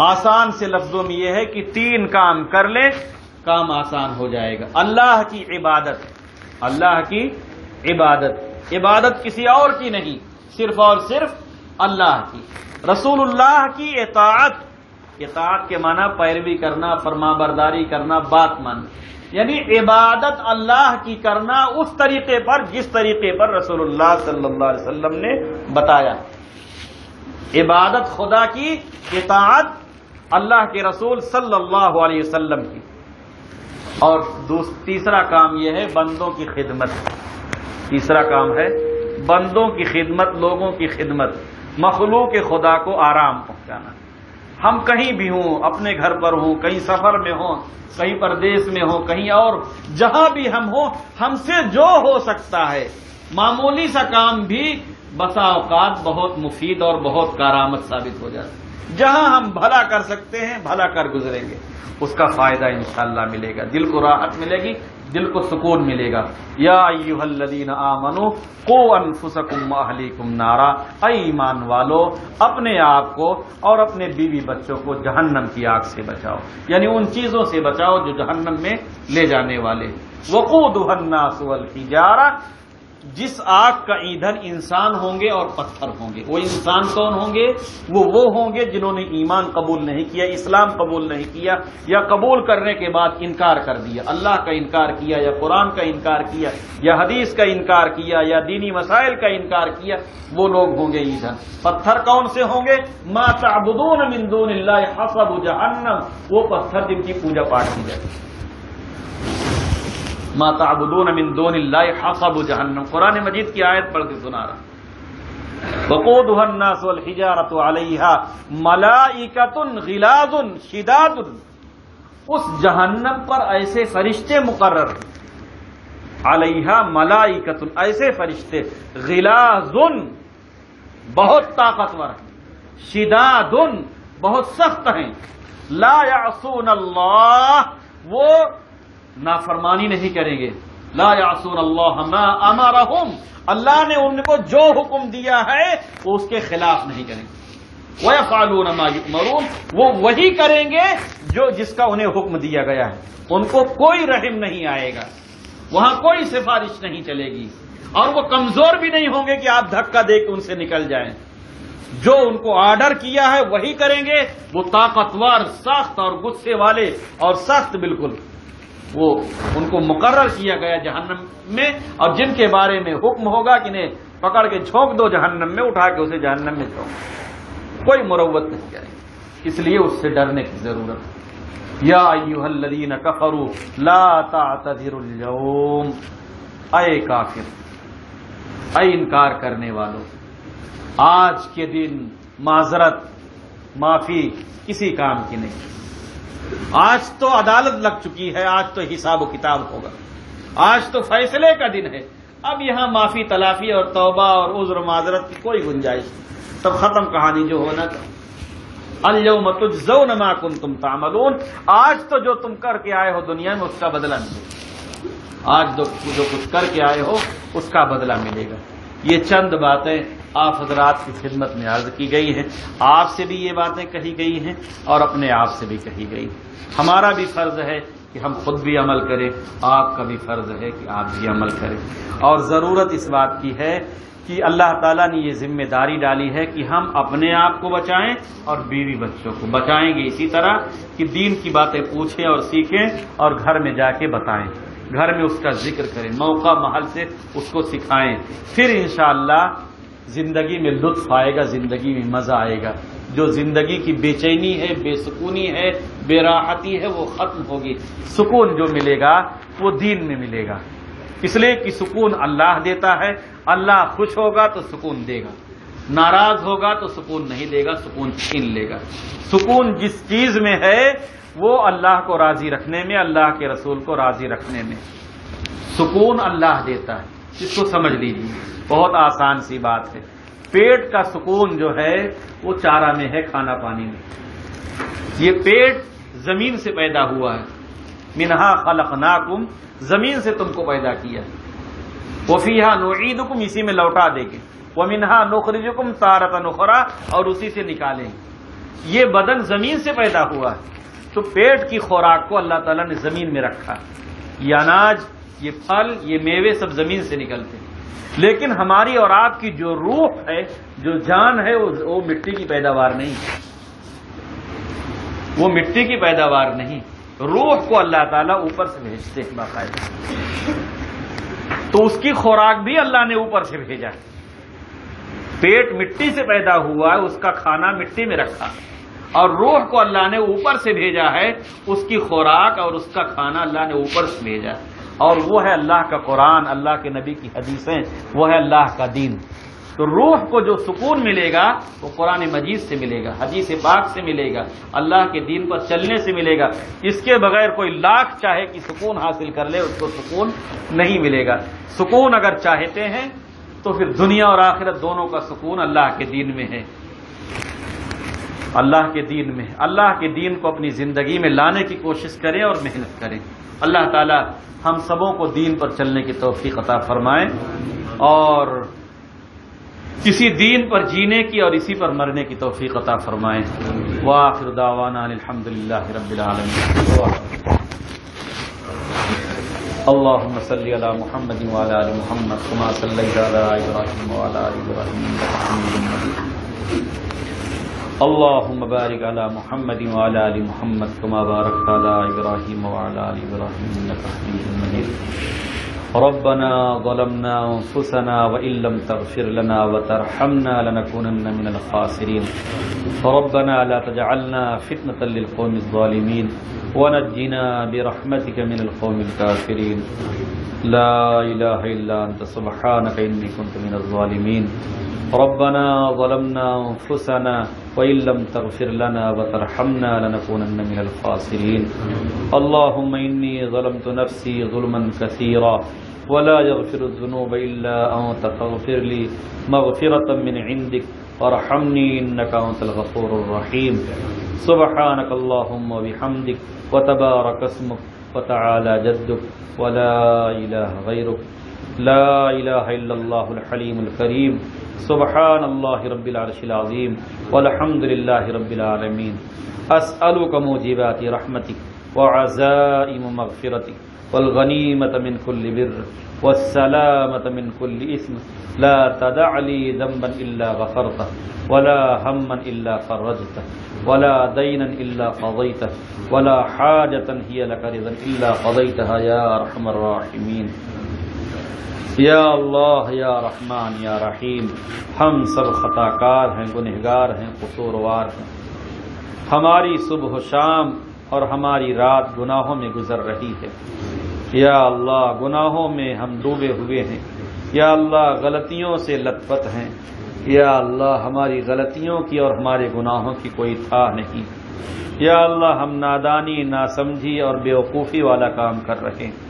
آسان سے لفظوں میں یہ ہے کہ 3 کام کر لیں، کام آسان ہو جائے گا۔ اللہ کی عبادت، اللہ کی عبادت، عبادت کسی اور کی نہیں، صرف اور صرف اللہ کی۔ رسول اللہ کی اطاعت، اطاعت کے معنی پیروی کرنا، فرما برداری کرنا، بات ماننا، یعنی عبادت اللہ کی کرنا اس طریقے پر جس طریقے پر رسول اللہ صلی اللہ علیہ وسلم نے بتایا. عبادت خدا کی، اطاعت اللہ کے رسول صلی اللہ علیہ وسلم کی. اور تیسرا کام یہ ہے بندوں کی خدمت. تیسرا کام ہے بندوں کی خدمت، لوگوں کی خدمت، مخلوق خدا کو آرام پہنچانا. ہم کہیں بھی ہوں، اپنے گھر پر ہوں، کہیں سفر میں ہوں، کہیں پردیس میں ہوں، کہیں اور جہاں بھی ہم ہوں، ہم سے جو ہو سکتا ہے معمولی سا کام بھی بسا اوقات بہت مفید اور بہت کارآمد ثابت ہو جاتا ہے. جہاں ہم بھلا کر سکتے ہیں بھلا کر گزریں گے، اس کا فائدہ انشاءاللہ ملے گا، دل کو راحت ملے گی، دل کو سکون ملے گا. یا ایھا الذین آمنوا قوا انفسکم واہلیکم نارا، اے ایمان والو اپنے آپ کو اور اپنے بیوی بچوں کو جہنم کی آگ سے بچاؤ، یعنی ان چیزوں سے بچاؤ جو جہنم میں لے جانے والے. وقودھا الناس والحجارہ، جس آگ کا ایندھن انسان ہوں گے اور پتھر ہوں گے. وہ انسان کون ہوں گے؟ وہ ہوں گے جنہوں نے ایمان قبول نہیں کیا، اسلام قبول نہیں کیا، یا قبول کرنے کے بعد انکار کر دیا، اللہ کا انکار کیا، یا قرآن کا انکار کیا، یا حدیث کا انکار کیا، یا دینی مسائل کا انکار کیا. وہ لوگ ہوں گے ایندھن. پتھر کون سے ہوں گے؟ ما تعبدون من دون اللہ حصب جہنم، وہ پتھر جن کی پوجا پاٹ کی جاتی ہے. ما تعبدون من دون اللہ حصب جہنم، قرآن مجید کی آیت پڑھ کے سنا رہا. وقودھا الناس والحجارۃ علیہا ملائکۃ غلاظ شداد، اس جہنم پر ایسے فرشتے مقرر، علیہا ملائکۃ، ایسے فرشتے، غلاظ بہت طاقتور ہیں، شداد بہت سخت ہیں، لا یعصون اللہ، وہ نافرمانی نہیں کریں گے. لا یعصون اللہ ما امرہم، اللہ نے ان کو جو حکم دیا ہے وہ اس کے خلاف نہیں کریں گے. ویفعلون ما یؤمرون، وہ وہی کریں گے جو جس کا انہیں حکم دیا گیا ہے. ان کو کوئی رحم نہیں آئے گا، وہاں کوئی سفارش نہیں چلے گی، اور وہ کمزور بھی نہیں ہوں گے کہ آپ دھکا دے کے ان سے نکل جائیں. جو ان کو آرڈر کیا ہے وہی کریں گے. وہ طاقتور، سخت اور غصے والے اور سخت بالکل، وہ ان کو مقرر کیا گیا جہنم میں، اور جن کے بارے میں حکم ہوگا کہ انہیں پکڑ کے جھونک دو جہنم میں، اٹھا کے اسے جہنم میں جھونک. کوئی مروت نہیں کرے، اس لیے اس سے ڈرنے کی ضرورت ہے. یا ایھا الذین کفروا لا تعتذروا اليوم، اے کافر، اے انکار کرنے والوں، آج کے دن معذرت، معافی کسی کام کی نہیں. آج تو عدالت لگ چکی ہے، آج تو حساب و کتاب ہوگا، آج تو فیصلے کا دن ہے. اب یہاں معافی تلافی اور توبہ اور عذر و معذرت کی کوئی گنجائش نہیں. تب ختم کہانی جو ہونا تھا. الیوم تجزون ما کنتم تعملون، آج تو جو تم کر کے آئے ہو دنیا میں اس کا بدلہ ملے گا. آج جو کچھ کر کے آئے ہو اس کا بدلہ ملے گا. یہ چند باتیں آپ حضرات کی خدمت میں عرض کی گئی ہیں. آپ سے بھی یہ باتیں کہی گئی ہیں اور اپنے آپ سے بھی کہی گئی. ہمارا بھی فرض ہے کہ ہم خود بھی عمل کریں، آپ کا بھی فرض ہے کہ آپ بھی عمل کریں. اور ضرورت اس بات کی ہے کہ اللہ تعالیٰ نے یہ ذمہ داری ڈالی ہے کہ ہم اپنے آپ کو بچائیں اور بیوی بچوں کو بچائیں گے. اسی طرح کہ دین کی باتیں پوچھیں اور سیکھیں اور گھر میں جا کے بتائیں، گھر میں اس کا ذکر کریں، موقع محل سے اس کو سکھائیں. پھر انشاءاللہ زندگی میں لطف آئے گا، زندگی میں مزہ آئے گا. جو زندگی کی بے چینی ہے، بے سکونی ہے، بے راحتی ہے، وہ ختم ہوگی. سکون جو ملے گا وہ دین میں ملے گا، اس لیے کہ سکون اللہ دیتا ہے. اللہ خوش ہوگا تو سکون دے گا، ناراض ہوگا تو سکون نہیں دے گا، سکون چھین لے گا. سکون جس چیز میں ہے وہ اللہ کو راضی رکھنے میں، اللہ کے رسول کو راضی رکھنے میں. سکون اللہ دیتا ہے، اس کو سمجھ لیجیے. بہت آسان سی بات ہے. پیٹ کا سکون جو ہے وہ چارہ میں ہے، کھانا پانی میں. یہ پیٹ زمین سے پیدا ہوا ہے. منہا خلقناکم، زمین سے تم کو پیدا کیا. وفیہا نعیدکم، اسی میں لوٹا دے گے. ومنہا نخرجکم تارۃ اخری، اور اسی سے نکالیں. یہ بدن زمین سے پیدا ہوا ہے، تو پیٹ کی خوراک کو اللہ تعالیٰ نے زمین میں رکھا. یہ اناج، یہ پھل، یہ میوے سب زمین سے نکلتے ہیں. لیکن ہماری اور آپ کی جو روح ہے، جو جان ہے، وہ مٹی کی پیداوار نہیں ہے. وہ مٹی کی پیداوار نہیں، روح کو اللہ تعالیٰ اوپر سے بھیجتے ہیں باقاعدہ، تو اس کی خوراک بھی اللہ نے اوپر سے بھیجا ہے۔ پیٹ مٹی سے پیدا ہوا ہے، اس کا کھانا مٹی میں رکھا، اور روح کو اللہ نے اوپر سے بھیجا ہے، اس کی خوراک اور اس کا کھانا اللہ نے اوپر سے بھیجا ہے، اور وہ ہے اللہ کا قرآن، اللہ کے نبی کی حدیثیں، وہ ہے اللہ کا دین۔ تو روح کو جو سکون ملے گا وہ قرآن مجید سے ملے گا، حدیث پاک سے ملے گا، اللہ کے دین پر چلنے سے ملے گا۔ اس کے بغیر کوئی لاکھ چاہے کہ سکون حاصل کر لے، اس کو سکون نہیں ملے گا۔ سکون اگر چاہتے ہیں تو پھر دنیا اور آخرت دونوں کا سکون اللہ کے دین میں ہے، اللہ کے دین میں۔ اللہ کے دین کو اپنی زندگی میں لانے کی کوشش کریں اور محنت کریں۔ اللہ تعالی ہم سبوں کو دین پر چلنے کی توفیق عطا فرمائے، اور کسی دین پر جینے کی اور اسی پر مرنے کی توفیق عطا فرمائے۔ وآخر دعوانا الحمدللہ رب العالمین۔ اللهم صل على محمد وعلى آل محمد كما صليت على إبراهيم وعلى آل إبراهيم إنك حميد مجيد۔ اللهم بارك على محمد وعلى آل محمد كما باركت على إبراهيم وعلى آل إبراهيم إنك حميد مجيد۔ ربنا ظلمنا أنفسنا وإن لم تغفر لنا وترحمنا لنكونن من الخاسرين۔ ربنا لا تجعلنا فتنة للقوم الظالمين ونجنا برحمتك من القوم الكافرين۔ لا إله إلا أنت سبحانك إني كنت من الظالمين۔ ربنا ظلمنا أنفسنا وإن لم تغفر لنا وترحمنا لنكونن من الخاسرين۔ اللهم إني ظلمت نفسي ظلما كثيرا ولا يغفر الذنوب إلا أنت فاغفر لي مغفرة من عندك وارحمني إنك أنت الغفور الرحيم۔ سبحانك اللهم وبحمدك وتبارك اسمك وتعالى جدك ولا إله غيرك، لا إله إلا الله الحليم الكريم۔ سبحان الله رب العرش العظيم والحمد لله رب العالمين۔ أسألك موجبات رحمتك وعزائم مغفرتك والغنيمة من كل بر والسلامة من كل إثم، لا تدع لي ذنبا إلا غفرته ولا هما إلا فرجته ولا دينا إلا قضيته ولا حاجة هي لك رضا إلا قضيتها يا أرحم الراحمين۔ یا اللہ یا رحمان یا رحیم، ہم سب خطا کار ہیں، گنہگار ہیں، قصوروار ہیں، ہماری صبح و شام اور ہماری رات گناہوں میں گزر رہی ہے۔ یا اللہ گناہوں میں ہم ڈوبے ہوئے ہیں، یا اللہ غلطیوں سے لت پت ہیں، یا اللہ ہماری غلطیوں کی اور ہمارے گناہوں کی کوئی تھا نہیں، یا اللہ ہم نادانی، ناسمجھی اور بیوقوفی والا کام کر رہے ہیں،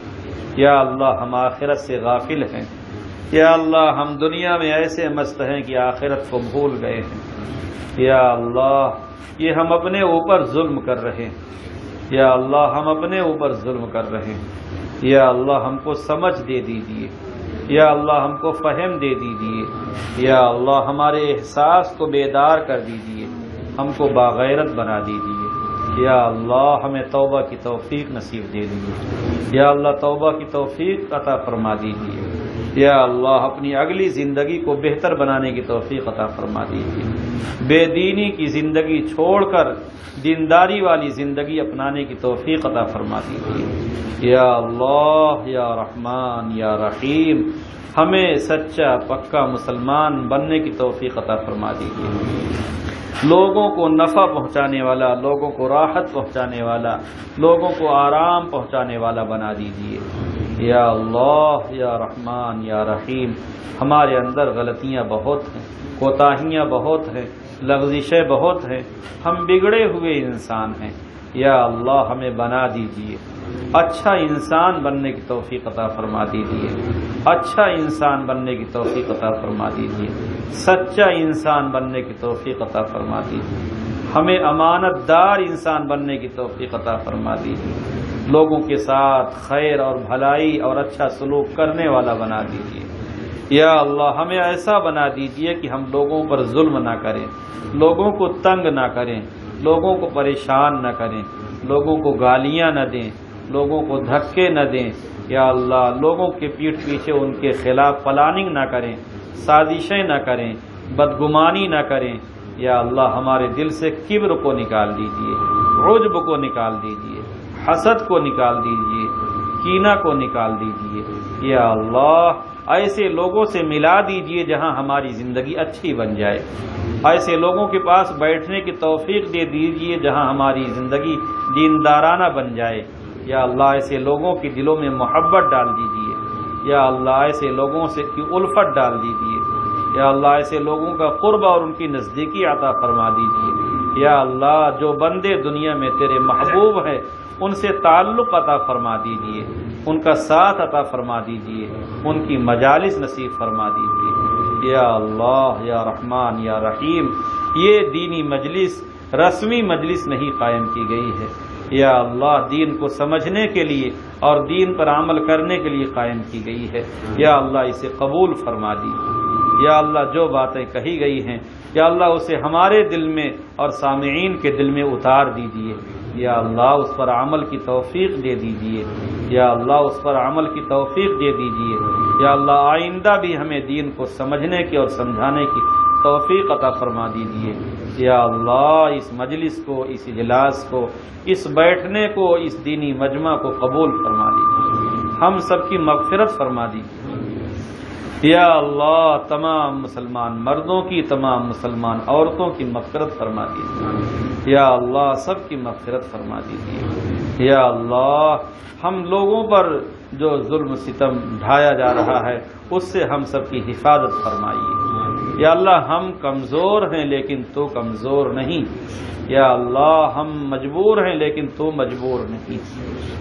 یا اللہ ہم آخرت سے غافل ہیں، یا اللہ ہم دنیا میں ایسے مست ہیں کہ آخرت کو بھول گئے ہیں، یا اللہ یہ ہم اپنے اوپر ظلم کر رہے ہیں، یا اللہ ہم اپنے اوپر ظلم کر رہے ہیں، یا اللہ ہم کو سمجھ دے دیجیے، یا اللہ ہم کو فہم دے دیجیے، یا اللہ ہمارے احساس کو بیدار کر دیجیے، ہم کو باغیرت بنا دیجیے، یا اللہ ہمیں توبہ کی توفیق نصیب دے دیجیے، یا اللہ توبہ کی توفیق عطا فرما دیجیے، یا اللہ اپنی اگلی زندگی کو بہتر بنانے کی توفیق عطا فرما دیجیے، بے دینی کی زندگی چھوڑ کر دینداری والی زندگی اپنانے کی توفیق عطا فرما دیجیے، یا اللہ یا رحمان یا رحیم ہمیں سچا پکا مسلمان بننے کی توفیق عطا فرما دیجیے، لوگوں کو نفع پہنچانے والا، لوگوں کو راحت پہنچانے والا، لوگوں کو آرام پہنچانے والا بنا دیجیے، یا اللہ یا رحمان یا رحیم ہمارے اندر غلطیاں بہت ہیں، کوتاہیاں بہت ہیں، لغزشیں بہت ہیں، ہم بگڑے ہوئے انسان ہیں، یا اللہ ہمیں بنا دیجیے، اچھا انسان بننے کی توفیق عطا فرما دیجیے، اچھا انسان بننے کی توفیق عطا فرما دیجیے، سچا انسان بننے کی توفیق عطا فرما دیجیے، ہمیں امانت دار انسان بننے کی توفیق عطا فرما دیجیے، لوگوں کے ساتھ خیر اور بھلائی اور اچھا سلوک کرنے والا بنا دیجیے، یا اللہ ہمیں ایسا بنا دیجیے کہ ہم لوگوں پر ظلم نہ کریں، لوگوں کو تنگ نہ کریں، لوگوں کو پریشان نہ کریں، لوگوں کو گالیاں نہ دیں، لوگوں کو دھکے نہ دیں، یا اللہ لوگوں کے پیٹھ پیچھے ان کے خلاف پلاننگ نہ کریں، سازشیں نہ کریں، بدگمانی نہ کریں، یا اللہ ہمارے دل سے کبر کو نکال دیجئے، عجب کو نکال دیجئے، حسد کو نکال دیجئے، کینہ کو نکال دیجئے۔ یا اللہ ایسے لوگوں سے ملا دیجئے جہاں ہماری زندگی اچھی بن جائے، ایسے لوگوں کے پاس بیٹھنے کی توفیق دے دیجئے جہاں ہماری زندگی دیندارانہ بن جائے۔ یا اللہ ایسے لوگوں کے دلوں میں محبت ڈال دیجئے، یا اللہ ایسے لوگوں سے کی الفت ڈال دیجئے، یا اللہ ایسے لوگوں کا قرب اور ان کی نزدیکی عطا فرما دیجئے۔ یا اللہ جو بندے دنیا میں تیرے محبوب ہیں ان سے تعلق عطا فرما دیجئے، ان کا ساتھ عطا فرما دیجئے، ان کی مجالس نصیب فرما دیجئے۔ یا اللہ یا رحمان یا رحیم، یہ دینی مجلس رسمی مجلس نہیں قائم کی گئی ہے، یا اللہ دین کو سمجھنے کے لیے اور دین پر عمل کرنے کے لیے قائم کی گئی ہے۔ یا اللہ اسے قبول فرما دیجئے۔ یا اللہ جو باتیں کہی گئی ہیں یا اللہ اسے ہمارے دل میں اور سامعین کے دل میں اتار دیجئے۔ یا اللہ اس پر عمل کی توفیق دے دیجئے، یا اللہ اس پر عمل کی توفیق دے دیجئے۔ یا اللہ آئندہ بھی ہمیں دین کو سمجھنے کی اور سمجھانے کی توفیق عطا فرما دیجئے۔ یا اللہ اس مجلس کو، اس اجلاس کو، اس بیٹھنے کو، اس دینی مجمع کو قبول فرما دیجئے، ہم سب کی مغفرت فرما دیجئے۔ یا اللہ تمام مسلمان مردوں کی، تمام مسلمان عورتوں کی مغفرت فرما دیجئے۔ یا اللہ سب کی مغفرت فرما دیجئے۔ یا اللہ ہم لوگوں پر جو ظلم ستم ڈھایا جا رہا ہے اس سے ہم سب کی حفاظت فرمائیے۔ یا اللہ ہم کمزور ہیں لیکن تو کمزور نہیں، یا اللہ ہم مجبور ہیں لیکن تو مجبور نہیں،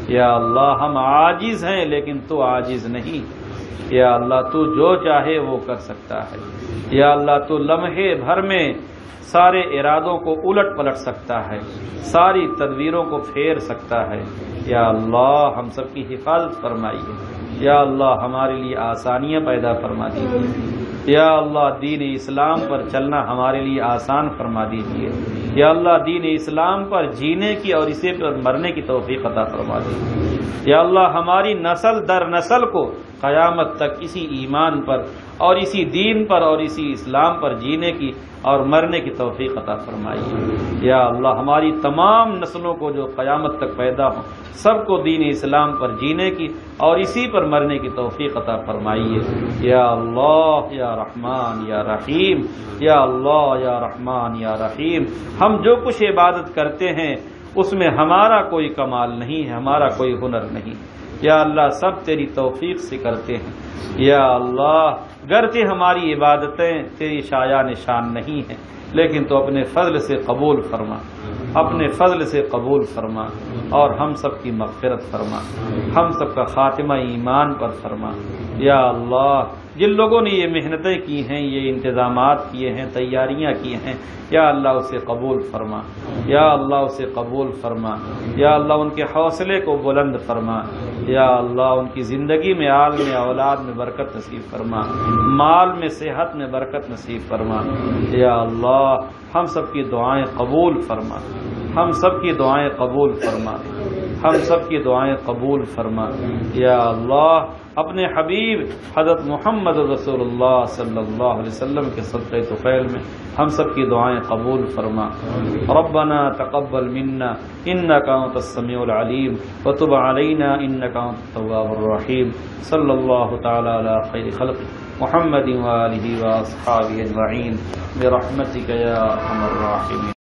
یا اللہ ہم عاجز ہیں لیکن تو عاجز نہیں، یا اللہ تو جو چاہے وہ کر سکتا ہے، یا اللہ تو لمحے بھر میں سارے ارادوں کو الٹ پلٹ سکتا ہے، ساری تدبیروں کو پھیر سکتا ہے۔ یا اللہ ہم سب کی حفاظت فرمائیے، یا اللہ ہمارے لیے آسانیاں پیدا فرما دیجیے، یا اللہ دین اسلام پر چلنا ہمارے لیے آسان فرما دیجیے، یا اللہ دین اسلام پر جینے کی اور اسے پر مرنے کی توفیق عطا فرما دیجیے، یا اللہ ہماری نسل در نسل کو قیامت تک اسی ایمان پر اور اسی دین پر اور اسی اسلام پر جینے کی اور مرنے کی توفیق عطا فرمائیے۔ یا اللہ ہماری تمام نسلوں کو جو قیامت تک پیدا ہوں سب کو دین اسلام پر جینے کی اور اسی پر مرنے کی توفیق عطا فرمائیے۔ یا اللہ یا رحمان یا رحیم، یا اللہ یا رحمان یا رحیم، ہم جو کچھ عبادت کرتے ہیں اس میں ہمارا کوئی کمال نہیں ہے، ہمارا کوئی ہنر نہیں، یا اللہ سب تیری توفیق سے کرتے ہیں۔ یا اللہ گرچہ ہماری عبادتیں تیری شایع نشان نہیں ہیں لیکن تو اپنے فضل سے قبول فرما، اپنے فضل سے قبول فرما اور ہم سب کی مغفرت فرما، ہم سب کا خاتمہ ایمان پر فرما۔ یا اللہ جن لوگوں نے یہ محنتیں کی ہیں، یہ انتظامات کیے ہیں، تیاریاں کی ہیں، یا اللہ اسے قبول فرما، یا اللہ اسے قبول فرما، یا اللہ ان کے حوصلے کو بلند فرما، یا اللہ ان کی زندگی میں آل میں اولاد میں برکت نصیب فرما، مال میں صحت میں برکت نصیب فرما۔ یا اللہ ہم سب کی دعائیں قبول فرما، ہم سب کی دعائیں قبول فرما، ہم سب کی دعائیں قبول فرما۔ یا اللہ اپنے حبیب حضرت محمد رسول اللہ صلی اللہ علیہ وسلم کے صدقہ طفیل میں ہم سب کی دعائیں قبول فرما۔ ربنا تقبل منا انک انت السمیع العلیم وتب علینا انک انت التواب الرحیم۔ صلی اللہ تعالی علی خیر خلق محمد وآلہ واصحابہ اجمعین برحمتک یا ارحم الراحمین۔